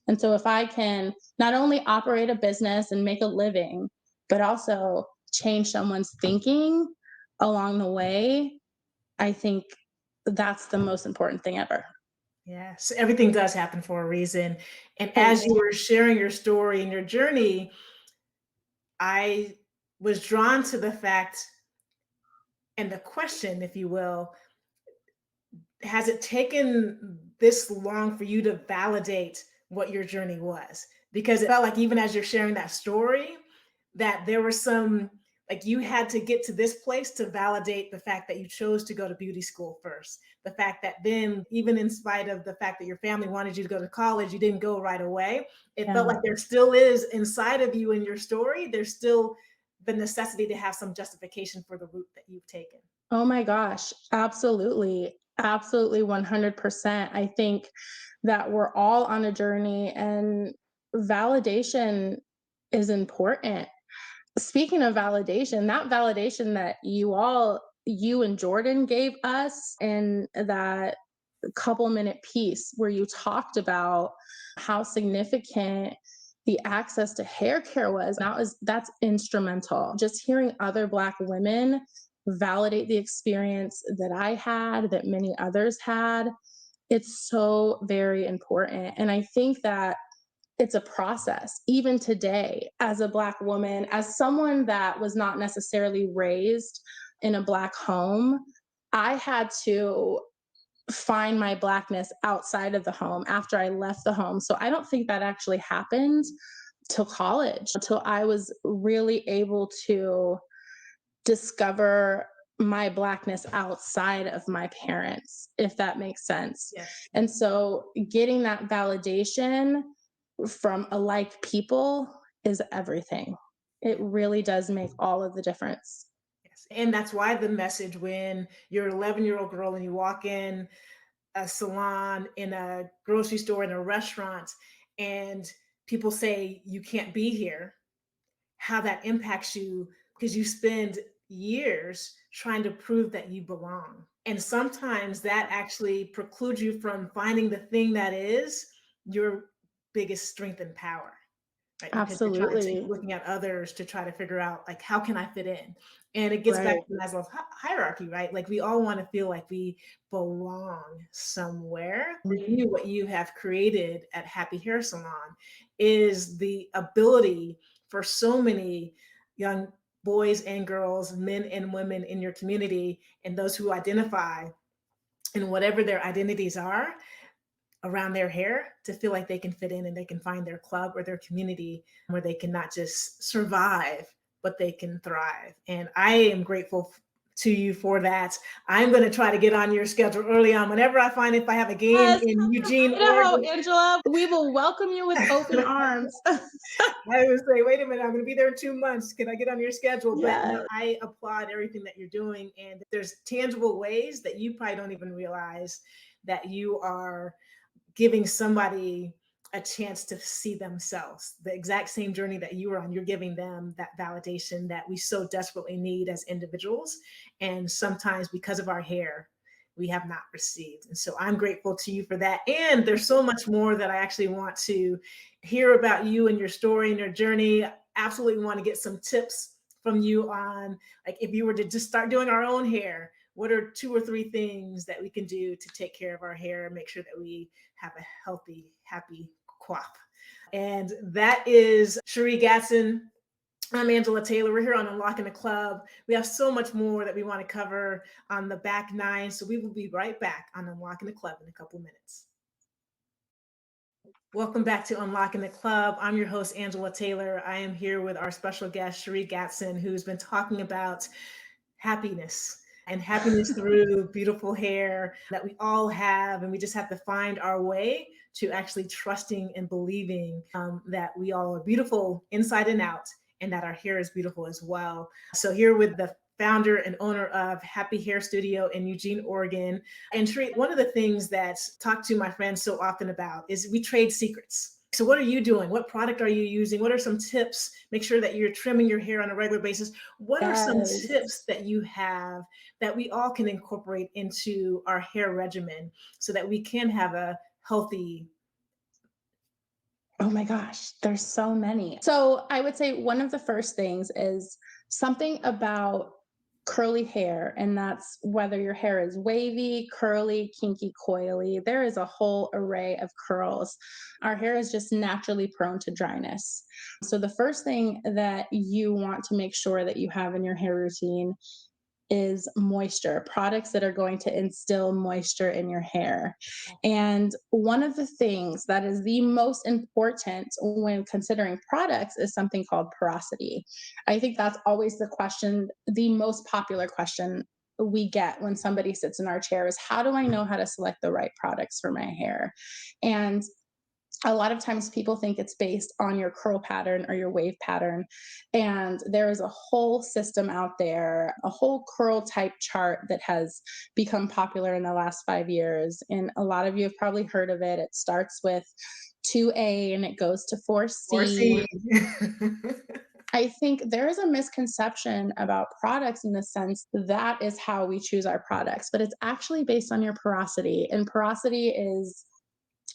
And so if I can not only operate a business and make a living, but also change someone's thinking along the way, I think that's the most important thing ever. Yes, everything does happen for a reason. And as you Exactly. were sharing your story and your journey, I was drawn to the fact and the question, if you will, has it taken this long for you to validate what your journey was? Because it felt like even as you're sharing that story, that there were some, like, you had to get to this place to validate the fact that you chose to go to beauty school first. The fact that then, even in spite of the fact that your family wanted you to go to college, you didn't go right away. It felt Yeah. like there still is inside of you in your story, there's still the necessity to have some justification for the route that you've taken. Oh my gosh, absolutely. Absolutely 100%. I think that we're all on a journey, and validation is important. Speaking of validation, that validation that you and Jordan gave us in that couple-minute piece where you talked about how significant the access to hair care was, that's instrumental. Just hearing other Black women validate the experience that I had, that many others had, it's so very important. And I think that it's a process. Even today, as a Black woman, as someone that was not necessarily raised in a Black home, I had to find my Blackness outside of the home after I left the home. So I don't think that actually happened till college, until I was really able to discover my Blackness outside of my parents, if that makes sense. Yes. And so getting that validation from alike people is everything. It really does make all of the difference. Yes. And that's why the message, when you're an 11-year-old girl and you walk in a salon, in a grocery store, in a restaurant, and people say you can't be here, how that impacts you, because you spend years trying to prove that you belong. And sometimes that actually precludes you from finding the thing that is your biggest strength and power, right? Because Absolutely. looking at others to try to figure out like how can I fit in? And it gets back Right. to Maslow's hierarchy, right? Like we all want to feel like we belong somewhere. For Mhm. you, what you have created at Happy Hair Salon is the ability for so many young boys and girls, men and women in your community, and those who identify in whatever their identities are around their hair to feel like they can fit in and they can find their club or their community where they can not just survive, but they can thrive. And I am grateful to you for that. I'm going to try to get on your schedule early on whenever I find if I have a game Yes, in come to Eugene, Idaho, Oregon. Angela. We will welcome you with open arms. I would say, wait a minute, I'm going to be there in 2 months. Can I get on your schedule? But no, Yes. I applaud everything that you're doing. And there's tangible ways that you probably don't even realize that you are giving somebody a chance to see themselves, the exact same journey that you were on. You're giving them that validation that we so desperately need as individuals. And sometimes because of our hair, we have not received. And so I'm grateful to you for that. And there's so much more that I actually want to hear about you and your story and your journey. I absolutely want to get some tips from you on, like, if you were to just start doing our own hair, what are 2 or 3 things that we can do to take care of our hair and make sure that we have a healthy, happy coif? And that is Cherie Gatson. I'm Angela Taylor. We're here on Unlocking the Club. We have so much more that we want to cover on the back nine. So we will be right back on Unlocking the Club in a couple minutes. Welcome back to Unlocking the Club. I'm your host, Angela Taylor. I am here with our special guest, Cherie Gatson, who's been talking about happiness and happiness through beautiful hair that we all have. And we just have to find our way to actually trusting and believing that we all are beautiful inside and out and that our hair is beautiful as well. So here with the founder and owner of Happy Hair Studio in Eugene, Oregon. And Cherie, one of the things that I talk to my friends so often about is we trade secrets. So what are you doing? What product are you using? What are some tips? Make sure that you're trimming your hair on a regular basis. What are some Yes. tips that you have that we all can incorporate into our hair regimen so that we can have a healthy? Oh my gosh, there's so many. So I would say one of the first things is something about curly hair, and that's whether your hair is wavy, curly, kinky, coily. There is a whole array of curls. Our hair is just naturally prone to dryness. So the first thing that you want to make sure that you have in your hair routine is moisture, products that are going to instill moisture in your hair. And one of the things that is the most important when considering products is something called porosity. I think that's always the question, the most popular question we get when somebody sits in our chair is, how do I know how to select the right products for my hair? And a lot of times people think it's based on your curl pattern or your wave pattern. And there is a whole system out there, a whole curl type chart that has become popular in the last 5 years. And a lot of you have probably heard of it. It starts with 2A and it goes to Or 4C. see. I think there is a misconception about products in the sense that is how we choose our products, but it's actually based on your porosity. And porosity is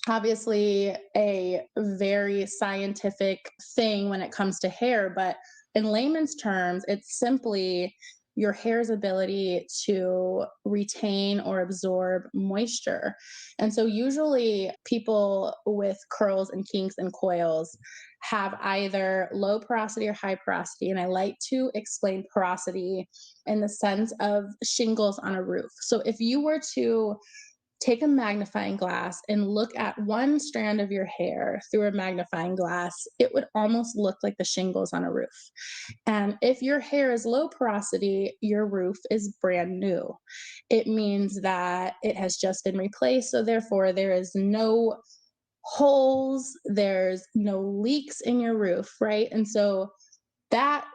obviously a very scientific thing when it comes to hair, but in layman's terms, it's simply your hair's ability to retain or absorb moisture. And so usually people with curls and kinks and coils have either low porosity or high porosity. And I like to explain porosity in the sense of shingles on a roof. So if you were to take a magnifying glass and look at one strand of your hair through a magnifying glass, it would almost look like the shingles on a roof. And if your hair is low porosity, your roof is brand new. It means that it has just been replaced. So, therefore, there is no holes, there's no leaks in your roof, right? And so that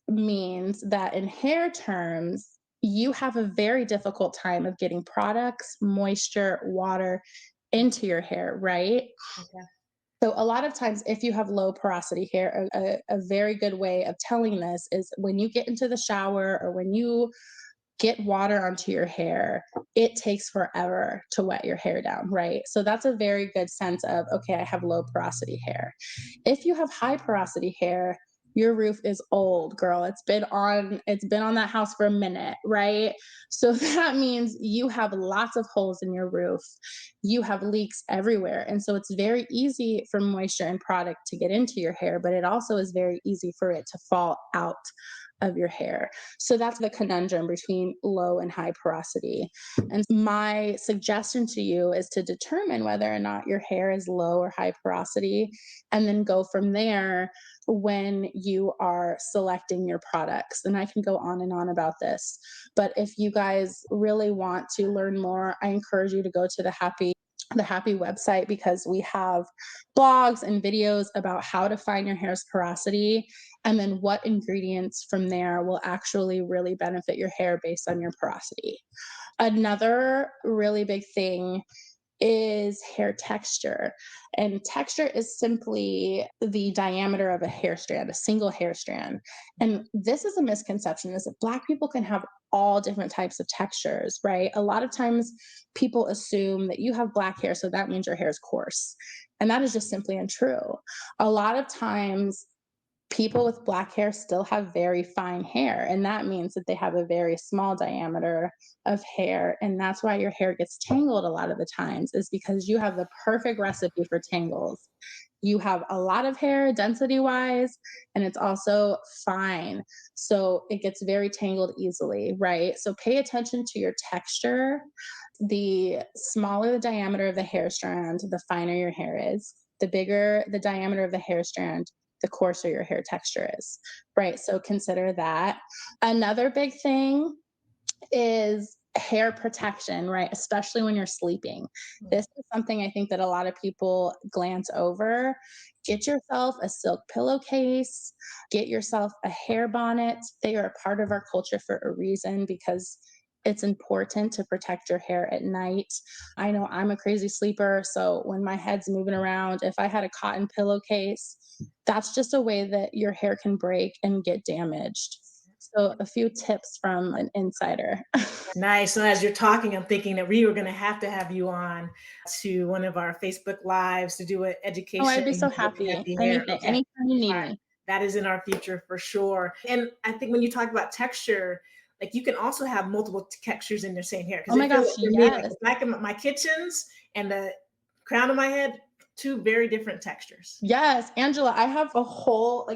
means that in hair terms, you have a very difficult time of getting products, moisture, water into your hair, right? Okay. So, a lot of times, if you have low porosity hair, a very good way of telling this is when you get into the shower or when you get water onto your hair, it takes forever to wet your hair down, right? So that's a very good sense of, okay, I have low porosity hair. If you have high porosity hair, your roof is old, girl. It's been on that house for a minute, right? So that means you have lots of holes in your roof. You have leaks everywhere. And so it's very easy for moisture and product to get into your hair, but it also is very easy for it to fall out of your hair. So that's the conundrum between low and high porosity. And my suggestion to you is to determine whether or not your hair is low or high porosity, and then go from there when you are selecting your products. And I can go on and on about this. But if you guys really want to learn more, I encourage you to go to the Happy website, because we have blogs and videos about how to find your hair's porosity, and then what ingredients from there will actually really benefit your hair based on your porosity. Another really big thing is hair texture. And texture is simply the diameter of a hair strand, a single hair strand. And this is a misconception, is that Black people can have all different types of textures, right? A lot of times people assume that you have Black hair, so that means your hair is coarse. And that is just simply untrue. A lot of times people with Black hair still have very fine hair, and that means that they have a very small diameter of hair, and that's why your hair gets tangled a lot of the times, is because you have the perfect recipe for tangles. You have a lot of hair density wise, and it's also fine, so it gets very tangled easily, right? So pay attention to your texture. The smaller the diameter of the hair strand, the finer your hair is. The bigger the diameter of the hair strand, the coarser your hair texture is, right? So consider that. Another big thing is hair protection, right? Especially when you're sleeping. This is something I think that a lot of people glance over. Get yourself a silk pillowcase, get yourself a hair bonnet. They are a part of our culture for a reason, because it's important to protect your hair at night. I know I'm a crazy sleeper, so when my head's moving around, if I had a cotton pillowcase, that's just a way that your hair can break and get damaged. So, a few tips from an insider. Nice. So as you're talking, I'm thinking that we were going to have you on to one of our Facebook lives to do an Oh, education I'd be so looking at happy. the hair. Anything, Okay. anytime you need All right. me. That is in our future for sure. And I think when you talk about texture, like you can also have multiple textures in the same hair. Oh Because my I feel gosh, like for me, like yes. the back of my kitchens and the crown of my head, two very different textures. Yes, Angela, I have the whole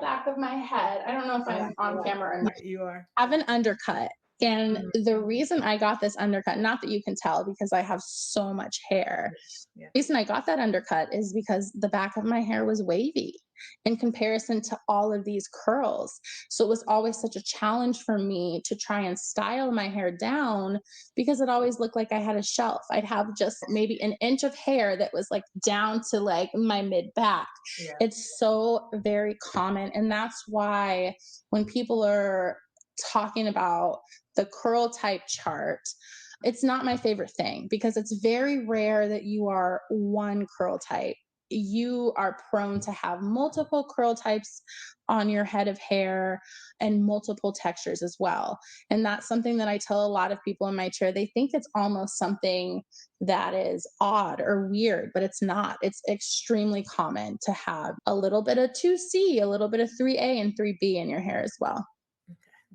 back of my head. I don't know if I'm on camera or not. You are. I have an undercut. And Mm, the reason I got this undercut, not that you can tell because I have so much hair, yeah. the reason I got that undercut is because the back of my hair was wavy in comparison to all of these curls. So it was always such a challenge for me to try and style my hair down, because it always looked like I had a shelf. I'd have just maybe an inch of hair that was like down to like my mid back. Yeah. It's so very common. And that's why when people are talking about the curl type chart, it's not my favorite thing, because it's very rare that you are one curl type. You are prone to have multiple curl types on your head of hair and multiple textures as well. And that's something that I tell a lot of people in my chair. They think it's almost something that is odd or weird, but it's not. It's extremely common to have a little bit of 2C, a little bit of 3A and 3B in your hair as well.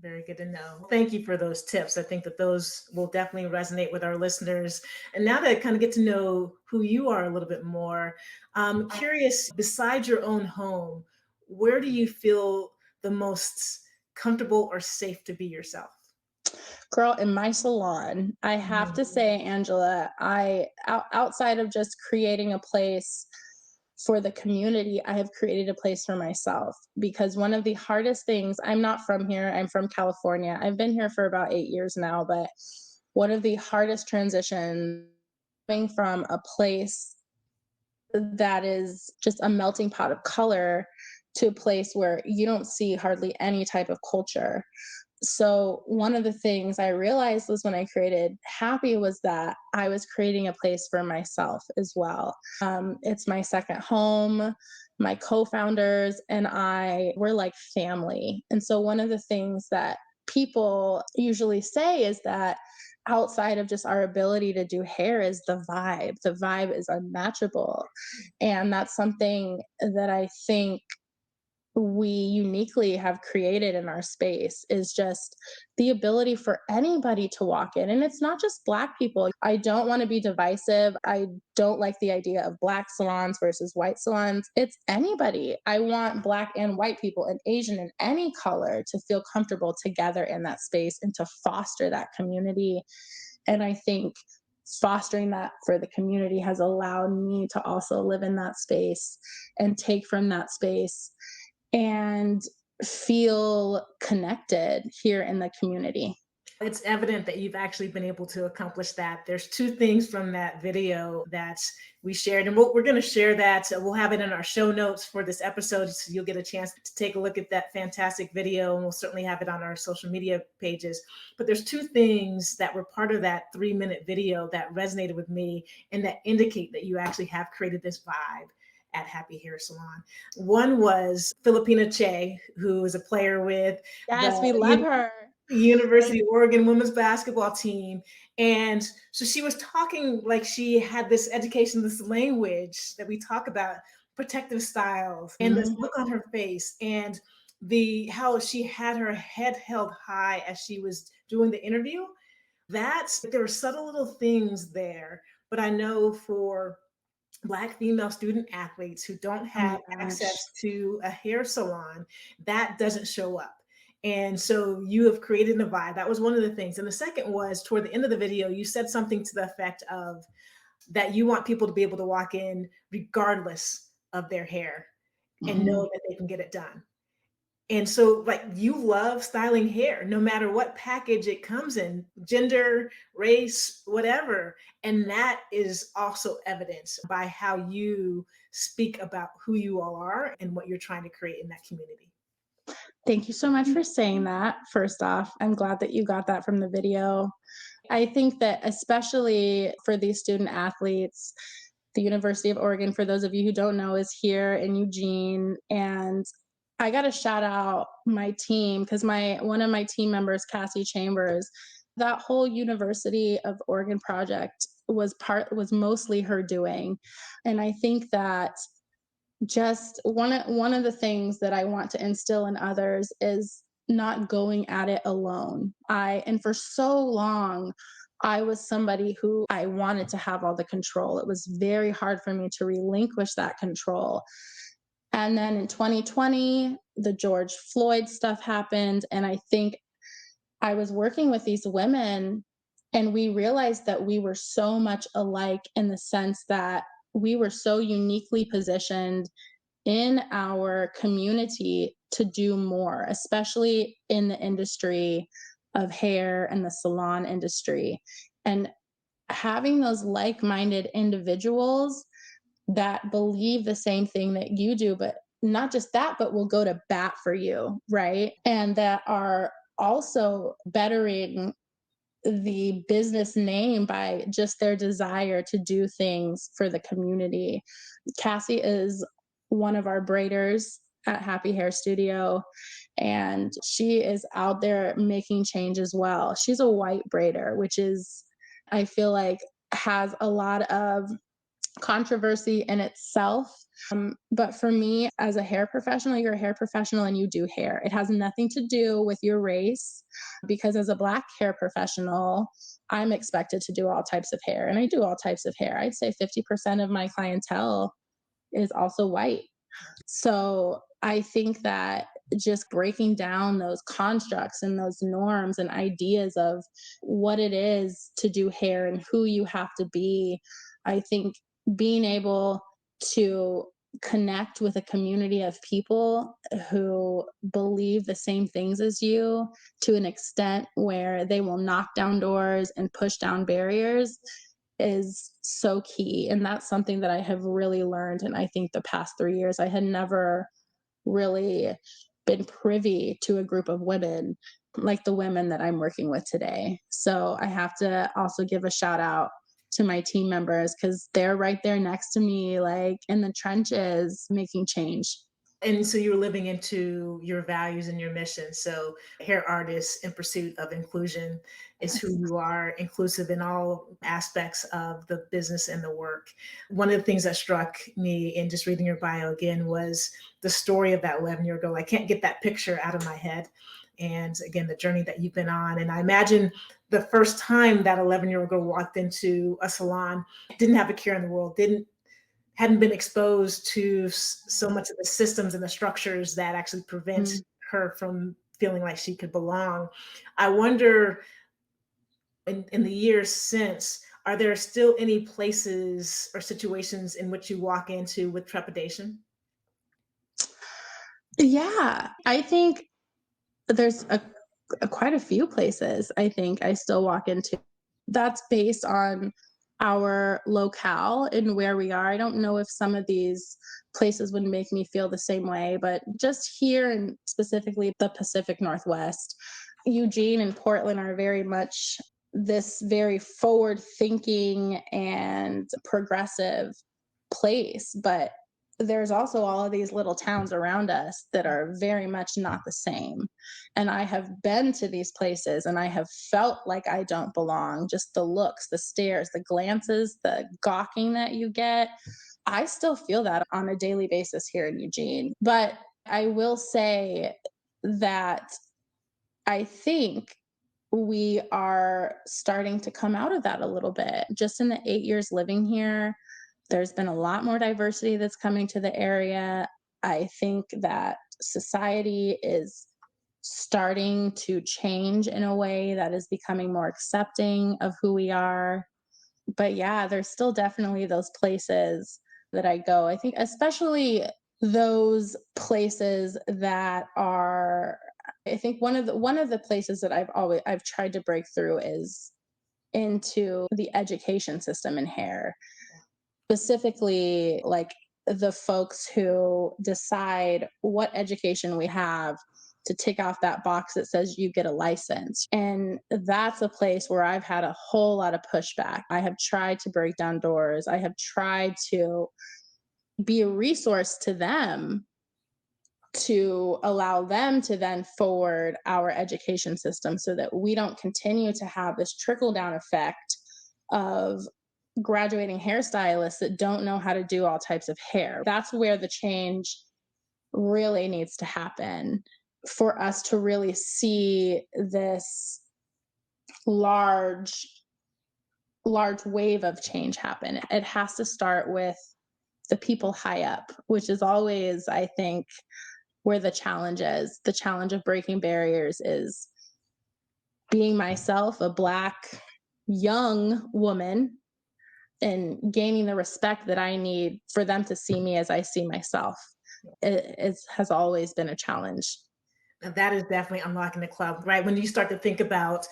Very good to know. Thank you for those tips. I think that those will definitely resonate with our listeners. And now to kind of get to know who you are a little bit more, I'm curious, besides your own home, where do you feel the most comfortable or safe to be yourself? Girl, in my salon, I have to say, Angela, outside of just creating a place for the community, I have created a place for myself, because one of the hardest things, I'm not from here, I'm from California. I've been here for about 8 years now, but one of the hardest transitions coming from a place that is just a melting pot of color to a place where you don't see hardly any type of culture. So one of the things I realized was when I created Happy was that I was creating a place for myself as well. It's my second home. My co-founders and I were like family. And so one of the things that people usually say is that outside of just our ability to do hair is the vibe. The vibe is unmatchable. And that's something that I think we uniquely have created in our space is just the ability for anybody to walk in. And it's not just Black people. I don't want to be divisive. I don't like the idea of Black salons versus white salons. It's anybody. I want Black and white people and Asian and any color to feel comfortable together in that space and to foster that community. And I think fostering that for the community has allowed me to also live in that space and take from that space and feel connected here in the community. It's evident that you've actually been able to accomplish that. There's two things from that video that we shared, and we're going to share that. We'll have it in our show notes for this episode, so you'll get a chance to take a look at that fantastic video, and we'll certainly have it on our social media pages. But there's two things that were part of that 3-minute video that resonated with me and that indicate that you actually have created this vibe at Happy Hair Salon. One was Filipina Che, who is a player with Yes, we love her. University of Oregon women's basketball team. And so she was talking like she had this education, this language that we talk about, protective styles, and this look on her face, and how she had her head held high as she was doing the interview. There were subtle little things there, but I know for Black female student athletes who don't have access to a hair salon, that doesn't show up. And so you have created a vibe. That was one of the things. And the second was toward the end of the video, you said something to the effect of that you want people to be able to walk in regardless of their hair and know that they can get it done. And so, like, you love styling hair, no matter what package it comes in, gender, race, whatever. And that is also evidenced by how you speak about who you all are and what you're trying to create in that community. Thank you so much for saying that. First off, I'm glad that you got that from the video. I think that especially for these student athletes, the University of Oregon, for those of you who don't know, is here in Eugene. And I got to shout out my team because one of my team members, Cassie Chambers, that whole University of Oregon project was mostly her doing. And I think that just one of the things that I want to instill in others is not going at it alone. And for so long, I was somebody who I wanted to have all the control. It was very hard for me to relinquish that control. And then in 2020, the George Floyd stuff happened. And I think I was working with these women, and we realized that we were so much alike in the sense that we were so uniquely positioned in our community to do more, especially in the industry of hair and the salon industry. And having those like-minded individuals that believe the same thing that you do, but not just that, but will go to bat for you, right? And that are also bettering the business name by just their desire to do things for the community. Cassie is one of our braiders at Happy Hair Studio, and she is out there making change as well. She's a white braider, which is, I feel like, has a lot of controversy in itself. But for me, as a hair professional, you're a hair professional and you do hair. It has nothing to do with your race, because as a Black hair professional, I'm expected to do all types of hair, and I do all types of hair. I'd say 50% of my clientele is also white. So I think that just breaking down those constructs and those norms and ideas of what it is to do hair and who you have to be, I think being able to connect with a community of people who believe the same things as you to an extent where they will knock down doors and push down barriers is so key. And that's something that I have really learned. And I think the past 3 years, I had never really been privy to a group of women like the women that I'm working with today. So I have to also give a shout out to my team members, because they're right there next to me, like in the trenches, making change. And so you're living into your values and your mission. So hair artists in pursuit of inclusion is who Yes. you are, inclusive in all aspects of the business and the work. One of the things that struck me in just reading your bio again was the story of that 11-year girl. I can't get that picture out of my head. And again, the journey that you've been on. And I imagine the first time that 11-year-old girl walked into a salon, didn't have a care in the world, hadn't been exposed to so much of the systems and the structures that actually prevent Mm. her from feeling like she could belong. I wonder, in the years since, are there still any places or situations in which you walk into with trepidation? Yeah, I think there's quite a few places I think I still walk into. That's based on our locale and where we are. I don't know if some of these places would make me feel the same way, but just here and specifically the Pacific Northwest, Eugene and Portland are very much this very forward thinking and progressive place. But there's also all of these little towns around us that are very much not the same. And I have been to these places and I have felt like I don't belong. Just the looks, the stares, the glances, the gawking that you get. I still feel that on a daily basis here in Eugene. But I will say that I think we are starting to come out of that a little bit. Just in the 8 years living here, there's been a lot more diversity that's coming to the area. I think that society is starting to change in a way that is becoming more accepting of who we are. But yeah, there's still definitely those places that I go. I think especially those places that are, I think one of the places that I've tried to break through is into the education system in hair, specifically like the folks who decide what education we have to tick off that box that says you get a license. And that's a place where I've had a whole lot of pushback. I have tried to break down doors. I have tried to be a resource to them to allow them to then forward our education system so that we don't continue to have this trickle down effect of graduating hairstylists that don't know how to do all types of hair. That's where the change really needs to happen for us to really see this large large wave of change happen. It has to start with the people high up, which is always, I think, where the challenge is. The challenge of breaking barriers is being myself, a Black young woman, and gaining the respect that I need for them to see me as I see myself. It has always been a challenge. And that is definitely unlocking the club, right? When you start to think about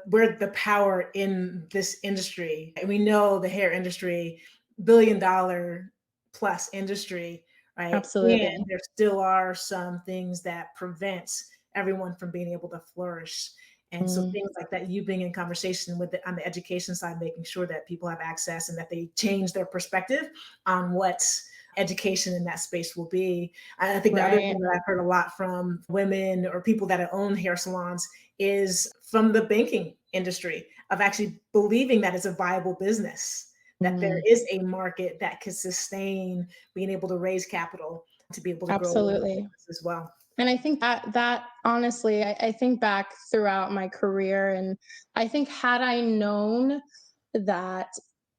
where the power in this industry, and we know the hair industry, $1 billion plus industry, right? And Absolutely. there still are some things that prevents everyone from being able to flourish. And so Mm, things like that, you being in conversation with on the education side, making sure that people have access and that they change their perspective on what education in that space will be. I think the other right. thing that I've heard a lot from women or people that own hair salons is from the banking industry of actually believing that it's a viable business, that there Mm, is a market that could sustain being able to raise capital to be able to grow a absolutely. business as well. And I think that honestly, I think back throughout my career, and I think had I known that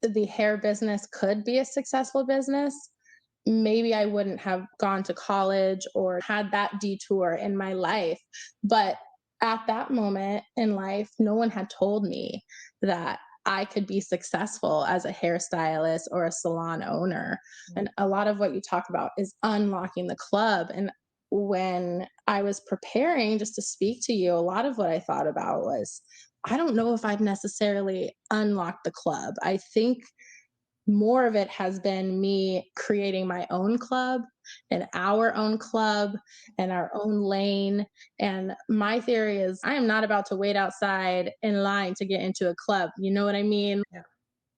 the hair business could be a successful business, maybe I wouldn't have gone to college or had that detour in my life. But at that moment in life, no one had told me that I could be successful as a hairstylist or a salon owner. And a lot of what you talk about is unlocking the club. And when I was preparing just to speak to you, a lot of what I thought about was I don't know if I've necessarily unlocked the club. I think more of it has been me creating my own club and our own club and our own lane. And my theory is I am not about to wait outside in line to get into a club. You know what I mean? Yeah.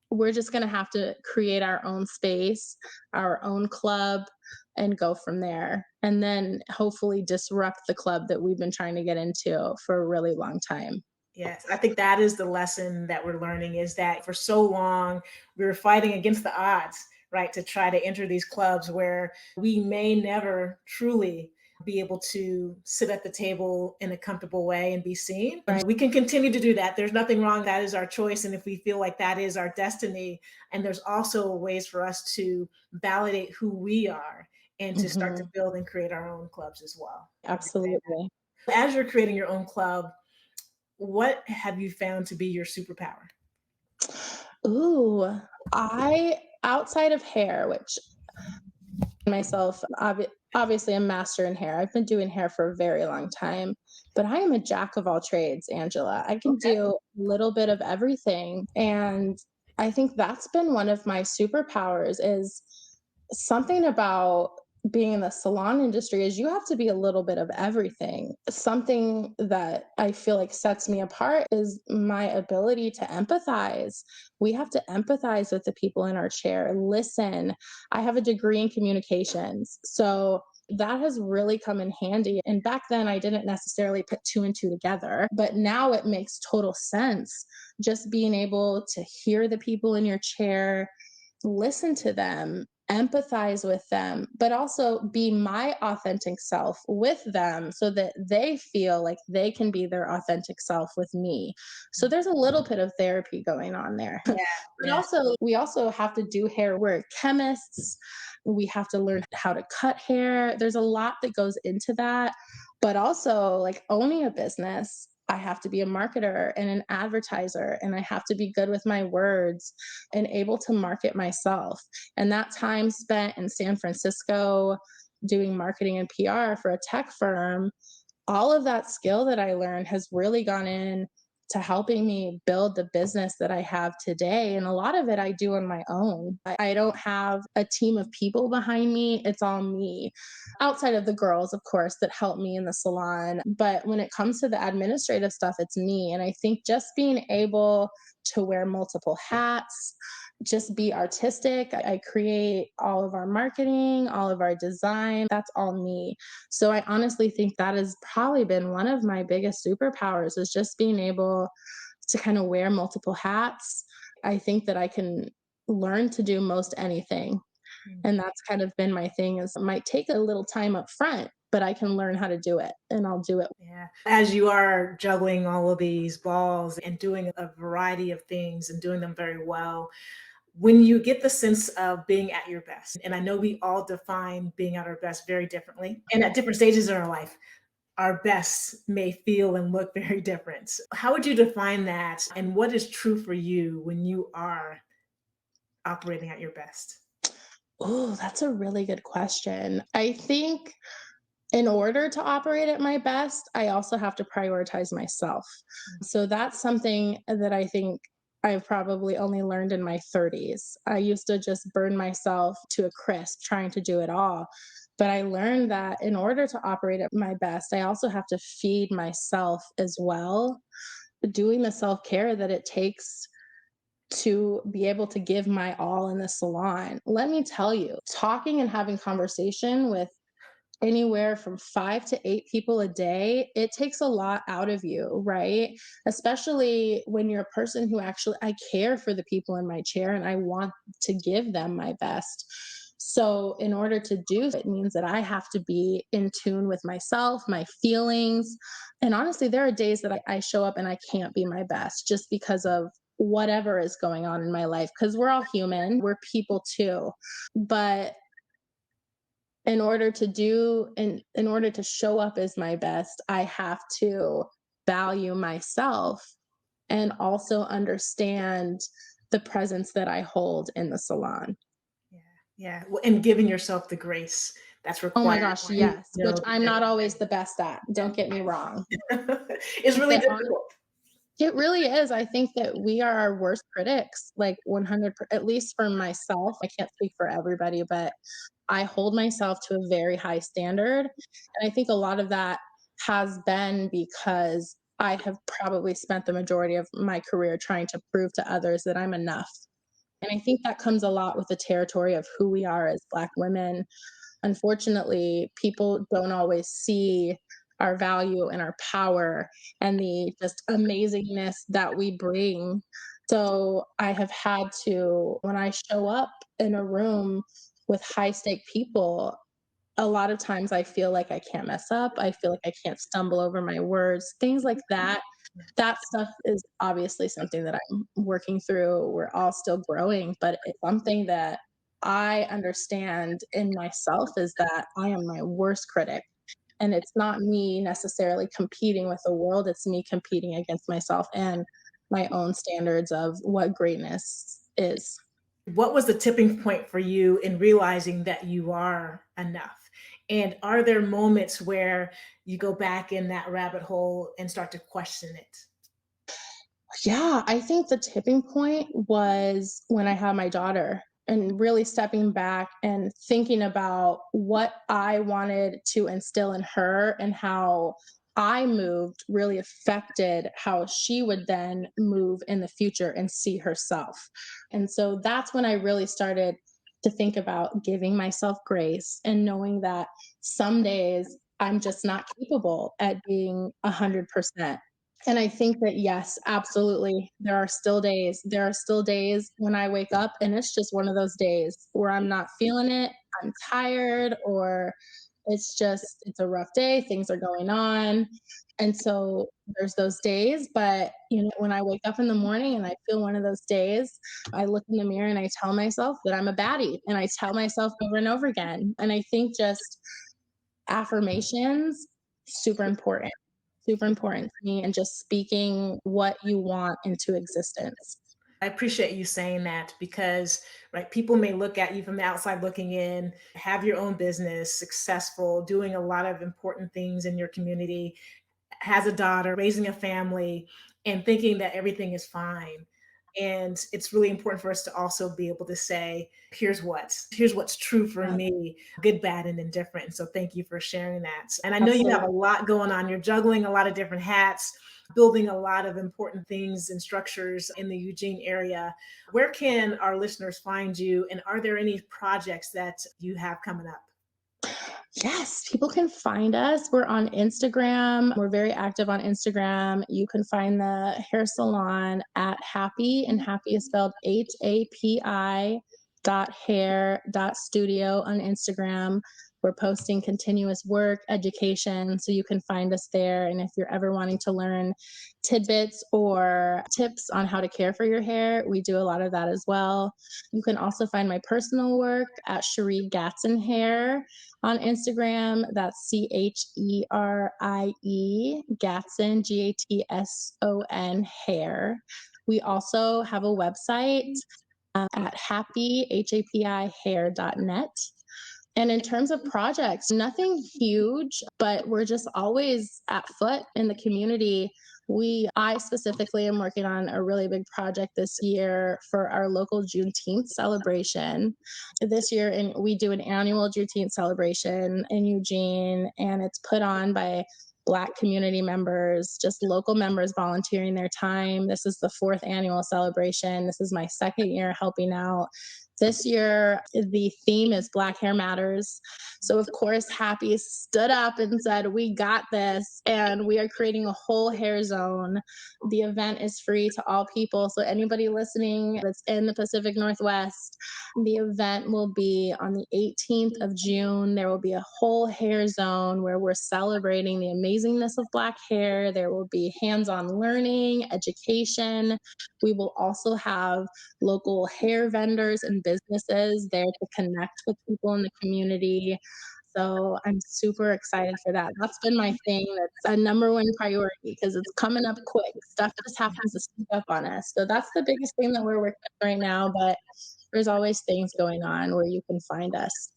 We're just going to have to create our own space, our own club, and go from there. And then hopefully disrupt the club that we've been trying to get into for a really long time. Yes, I think that is the lesson that we're learning, is that for so long we were fighting against the odds, right, to try to enter these clubs where we may never truly be able to sit at the table in a comfortable way and be seen. And Right. we can continue to do that. There's nothing wrong. That is our choice. And if we feel like that is our destiny, and there's also ways for us to validate who we are and to start to Mhm. build and create our own clubs as well. Absolutely. As you're creating your own club, what have you found to be your superpower? Ooh, I outside of hair, which myself obviously a master in hair. I've been doing hair for a very long time, but I am a jack of all trades, Angela. I can Okay. do a little bit of everything, and I think that's been one of my superpowers is something about being in the salon industry is you have to be a little bit of everything. Something that I feel like sets me apart is my ability to empathize. We have to empathize with the people in our chair, listen. I have a degree in communications. So that has really come in handy. And back then, I didn't necessarily put two and two together, but now it makes total sense. Just being able to hear the people in your chair, listen to them, empathize with them, but also be my authentic self with them so that they feel like they can be their authentic self with me. So there's a little bit of therapy going on there. Yeah, But yeah. also, we also have to do hair. We're chemists. We have to learn how to cut hair. There's a lot that goes into that. But also, like owning a business, I have to be a marketer and an advertiser, and I have to be good with my words and able to market myself. And that time spent in San Francisco doing marketing and PR for a tech firm, all of that skill that I learned has really gone in to helping me build the business that I have today. And a lot of it I do on my own. I don't have a team of people behind me, it's all me. Outside of the girls, of course, that help me in the salon. But when it comes to the administrative stuff, it's me. And I think just being able to wear multiple hats, just be artistic. I create all of our marketing, all of our design. That's all me. So I honestly think that has probably been one of my biggest superpowers is just being able to kind of wear multiple hats. I think that I can learn to do most anything. Mm. And that's kind of been my thing is it might take a little time up front, but I can learn how to do it and I'll do it. Yeah. As you are juggling all of these balls and doing a variety of things and doing them very well, when you get the sense of being at your best, and I know we all define being at our best very differently, and at different stages in our life, our best may feel and look very different. How would you define that? And what is true for you when you are operating at your best? Oh, that's a really good question. I think in order to operate at my best, I also have to prioritize myself. So that's something that I think I've probably only learned in my 30s. I used to just burn myself to a crisp trying to do it all. But I learned that in order to operate at my best, I also have to feed myself as well, doing the self care that it takes to be able to give my all in the salon. Let me tell you, talking and having conversation with anywhere from 5 to 8 people a day, it takes a lot out of you, right? Especially when you're a person who actually I care for the people in my chair and I want to give them my best. So, in order to do it means that I have to be in tune with myself, my feelings. And honestly, there are days that I show up and I can't be my best just because of whatever is going on in my life because we're all human, we're people too. But in order to show up as my best, I have to value myself and also understand the presence that I hold in the salon. Yeah, yeah. Well, and giving yourself the grace that's Oh my required gosh, when you yes, which know I'm not always the best at, don't get me wrong. that it's really But difficult. it really is. I think that we are our worst critics, like 100 at least for myself. I can't speak for everybody, but I hold myself to a very high standard. And I think a lot of that has been because I have probably spent the majority of my career trying to prove to others that I'm enough. And I think that comes a lot with the territory of who we are as Black women. unfortunately, people don't always see our value and our power and the just amazingness that we bring. So I have had to, when I show up in a room with high stake people, a lot of times I feel like I can't mess up. I feel like I can't stumble over my words, things like that. That stuff is obviously something that I'm working through. We're all still growing, but it's something that I understand in myself is that I am my worst critic. And it's not me necessarily competing with the world, it's me competing against myself and my own standards of what greatness is. What was the tipping point for you in realizing that you are enough? And are there moments where you go back in that rabbit hole and start to question it? Yeah, I think the tipping point was when I had my daughter and really stepping back and thinking about what I wanted to instill in her and how I moved really affected how she would then move in the future and see herself. And so that's when I really started to think about giving myself grace and knowing that some days I'm just not capable at being 100%. And I think that yes, absolutely. There are still days when I wake up and it's just one of those days where I'm not feeling it, I'm tired, or it's a rough day, things are going on. And so there's those days, but when I wake up in the morning and I feel one of those days, I look in the mirror and I tell myself that I'm a baddie and I tell myself over and over again. And I think just affirmations, super important, super important to me, and just speaking what you want into existence. I appreciate you saying that because, right, people may look at you from the outside looking in, have your own business, successful, doing a lot of important things in your community, has a daughter, raising a family, and thinking that everything is fine. And it's really important for us to also be able to say, here's what's true for Yeah, me, good, bad, and indifferent. And so thank you for sharing that. And I know you have absolutely. a lot going on. You're juggling a lot of different hats, building a lot of important things and structures in the Eugene area. Where can our listeners find you? And are there any projects that you have coming up? Yes, people can find us. We're on Instagram. We're very active on Instagram. You can find the hair salon at Happy, and Happy is spelled HAPI dot hair dot studio on Instagram. We're posting continuous work, education, so you can find us there. And if you're ever wanting to learn tidbits or tips on how to care for your hair, we do a lot of that as well. You can also find my personal work at Cherie Gatson Hair on Instagram. That's Cherie Gatson, Gatson hair. We also have a website at happy hair.net. And in terms of projects, nothing huge, but we're just always at foot in the community. I specifically am working on a really big project this year for our local Juneteenth celebration. This year, and we do an annual Juneteenth celebration in Eugene, and it's put on by Black community members, just local members volunteering their time. This is the fourth annual celebration. This is my second year helping out. This year, the theme is Black Hair Matters. So, of course, Happy stood up and said, "We got this." And we are creating a whole hair zone. The event is free to all people. So, anybody listening that's in the Pacific Northwest, the event will be on the 18th of June. There will be a whole hair zone where we're celebrating the amazingness of Black hair. There will be hands on learning, education. We will also have local hair vendors and businesses there to connect with people in the community. So I'm super excited for that. That's been my thing. That's a number one priority because it's coming up quick. Stuff just happens to sneak up on us. So that's the biggest thing that we're working on right now. But there's always things going on where you can find us.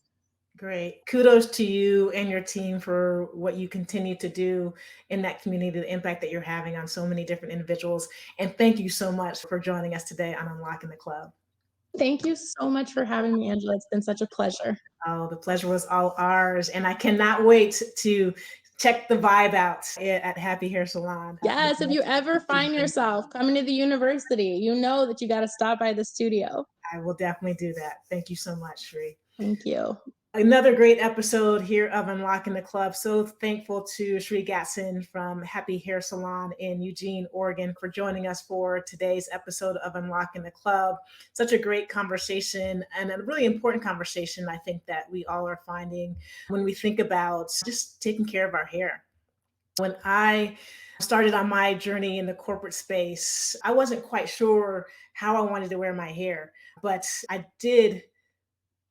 Great. Kudos to you and your team for what you continue to do in that community, the impact that you're having on so many different individuals. And thank you so much for joining us today on Unlocking the Club. Thank you so much for having me, Angela. It's been such a pleasure. Oh, the pleasure was all ours. And I cannot wait to check the vibe out at Happy Hair Salon. Yes, if you ever find yourself coming to the university, you know that you got to stop by the studio. I will definitely do that. Thank you so much, Sheree. Thank you. Another great episode here of Unlocking the Club. So thankful to Cherie Gatson from Happy Hair Salon in Eugene, Oregon, for joining us for today's episode of Unlocking the Club. Such a great conversation and a really important conversation, I think, that we all are finding when we think about just taking care of our hair. When I started on my journey in the corporate space, I wasn't quite sure how I wanted to wear my hair, but I did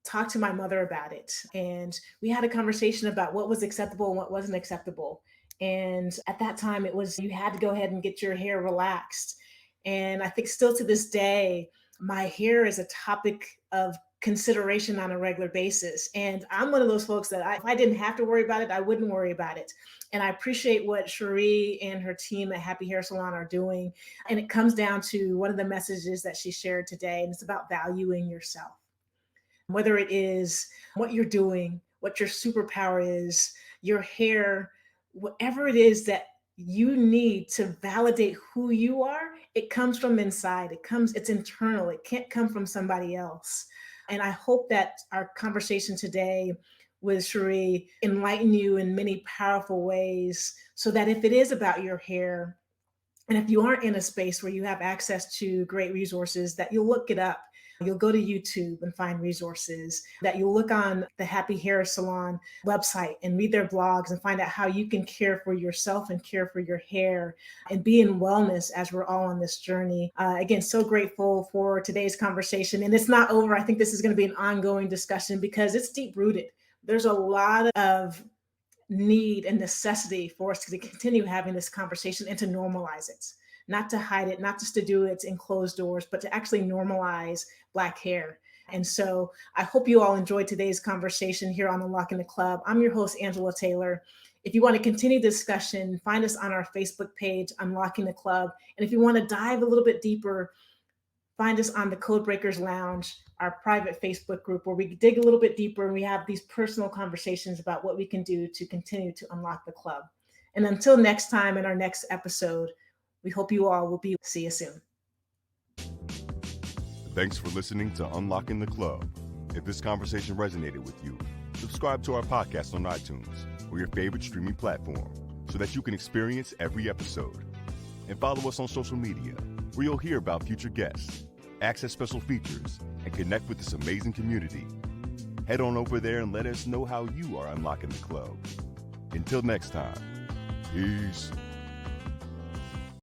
talk to my mother about it. And we had a conversation about what was acceptable and what wasn't acceptable. And at that time, it was you had to go ahead and get your hair relaxed. And I think still to this day, my hair is a topic of consideration on a regular basis. And I'm one of those folks that if I didn't have to worry about it, I wouldn't worry about it. And I appreciate what Cherie and her team at Happy Hair Salon are doing. And it comes down to one of the messages that she shared today, and it's about valuing yourself. Whether it is what you're doing, what your superpower is, your hair, whatever it is that you need to validate who you are, it comes from inside. It's internal. It can't come from somebody else. And I hope that our conversation today with Cherie enlighten you in many powerful ways so that if it is about your hair, and if you aren't in a space where you have access to great resources, that you'll look it up. You'll go to YouTube and find resources, that you'll look on the Happy Hair Salon website and read their blogs and find out how you can care for yourself and care for your hair and be in wellness as we're all on this journey. Again, so grateful for today's conversation. And it's not over. I think this is going to be an ongoing discussion because it's deep rooted. There's a lot of need and necessity for us to continue having this conversation and to normalize it, not to hide it, not just to do it in closed doors, but to actually normalize Black hair. And so I hope you all enjoyed today's conversation here on Unlocking the Club. I'm your host, Angela Taylor. If you want to continue the discussion, find us on our Facebook page, Unlocking the Club. And if you want to dive a little bit deeper, find us on the Codebreakers Lounge, our private Facebook group, where we dig a little bit deeper and we have these personal conversations about what we can do to continue to unlock the club. And until next time in our next episode, we hope you all will be. See you soon. Thanks for listening to Unlocking the Club. If this conversation resonated with you, subscribe to our podcast on iTunes or your favorite streaming platform so that you can experience every episode. And follow us on social media, where you'll hear about future guests, access special features, and connect with this amazing community. Head on over there and let us know how you are unlocking the club. Until next time, peace.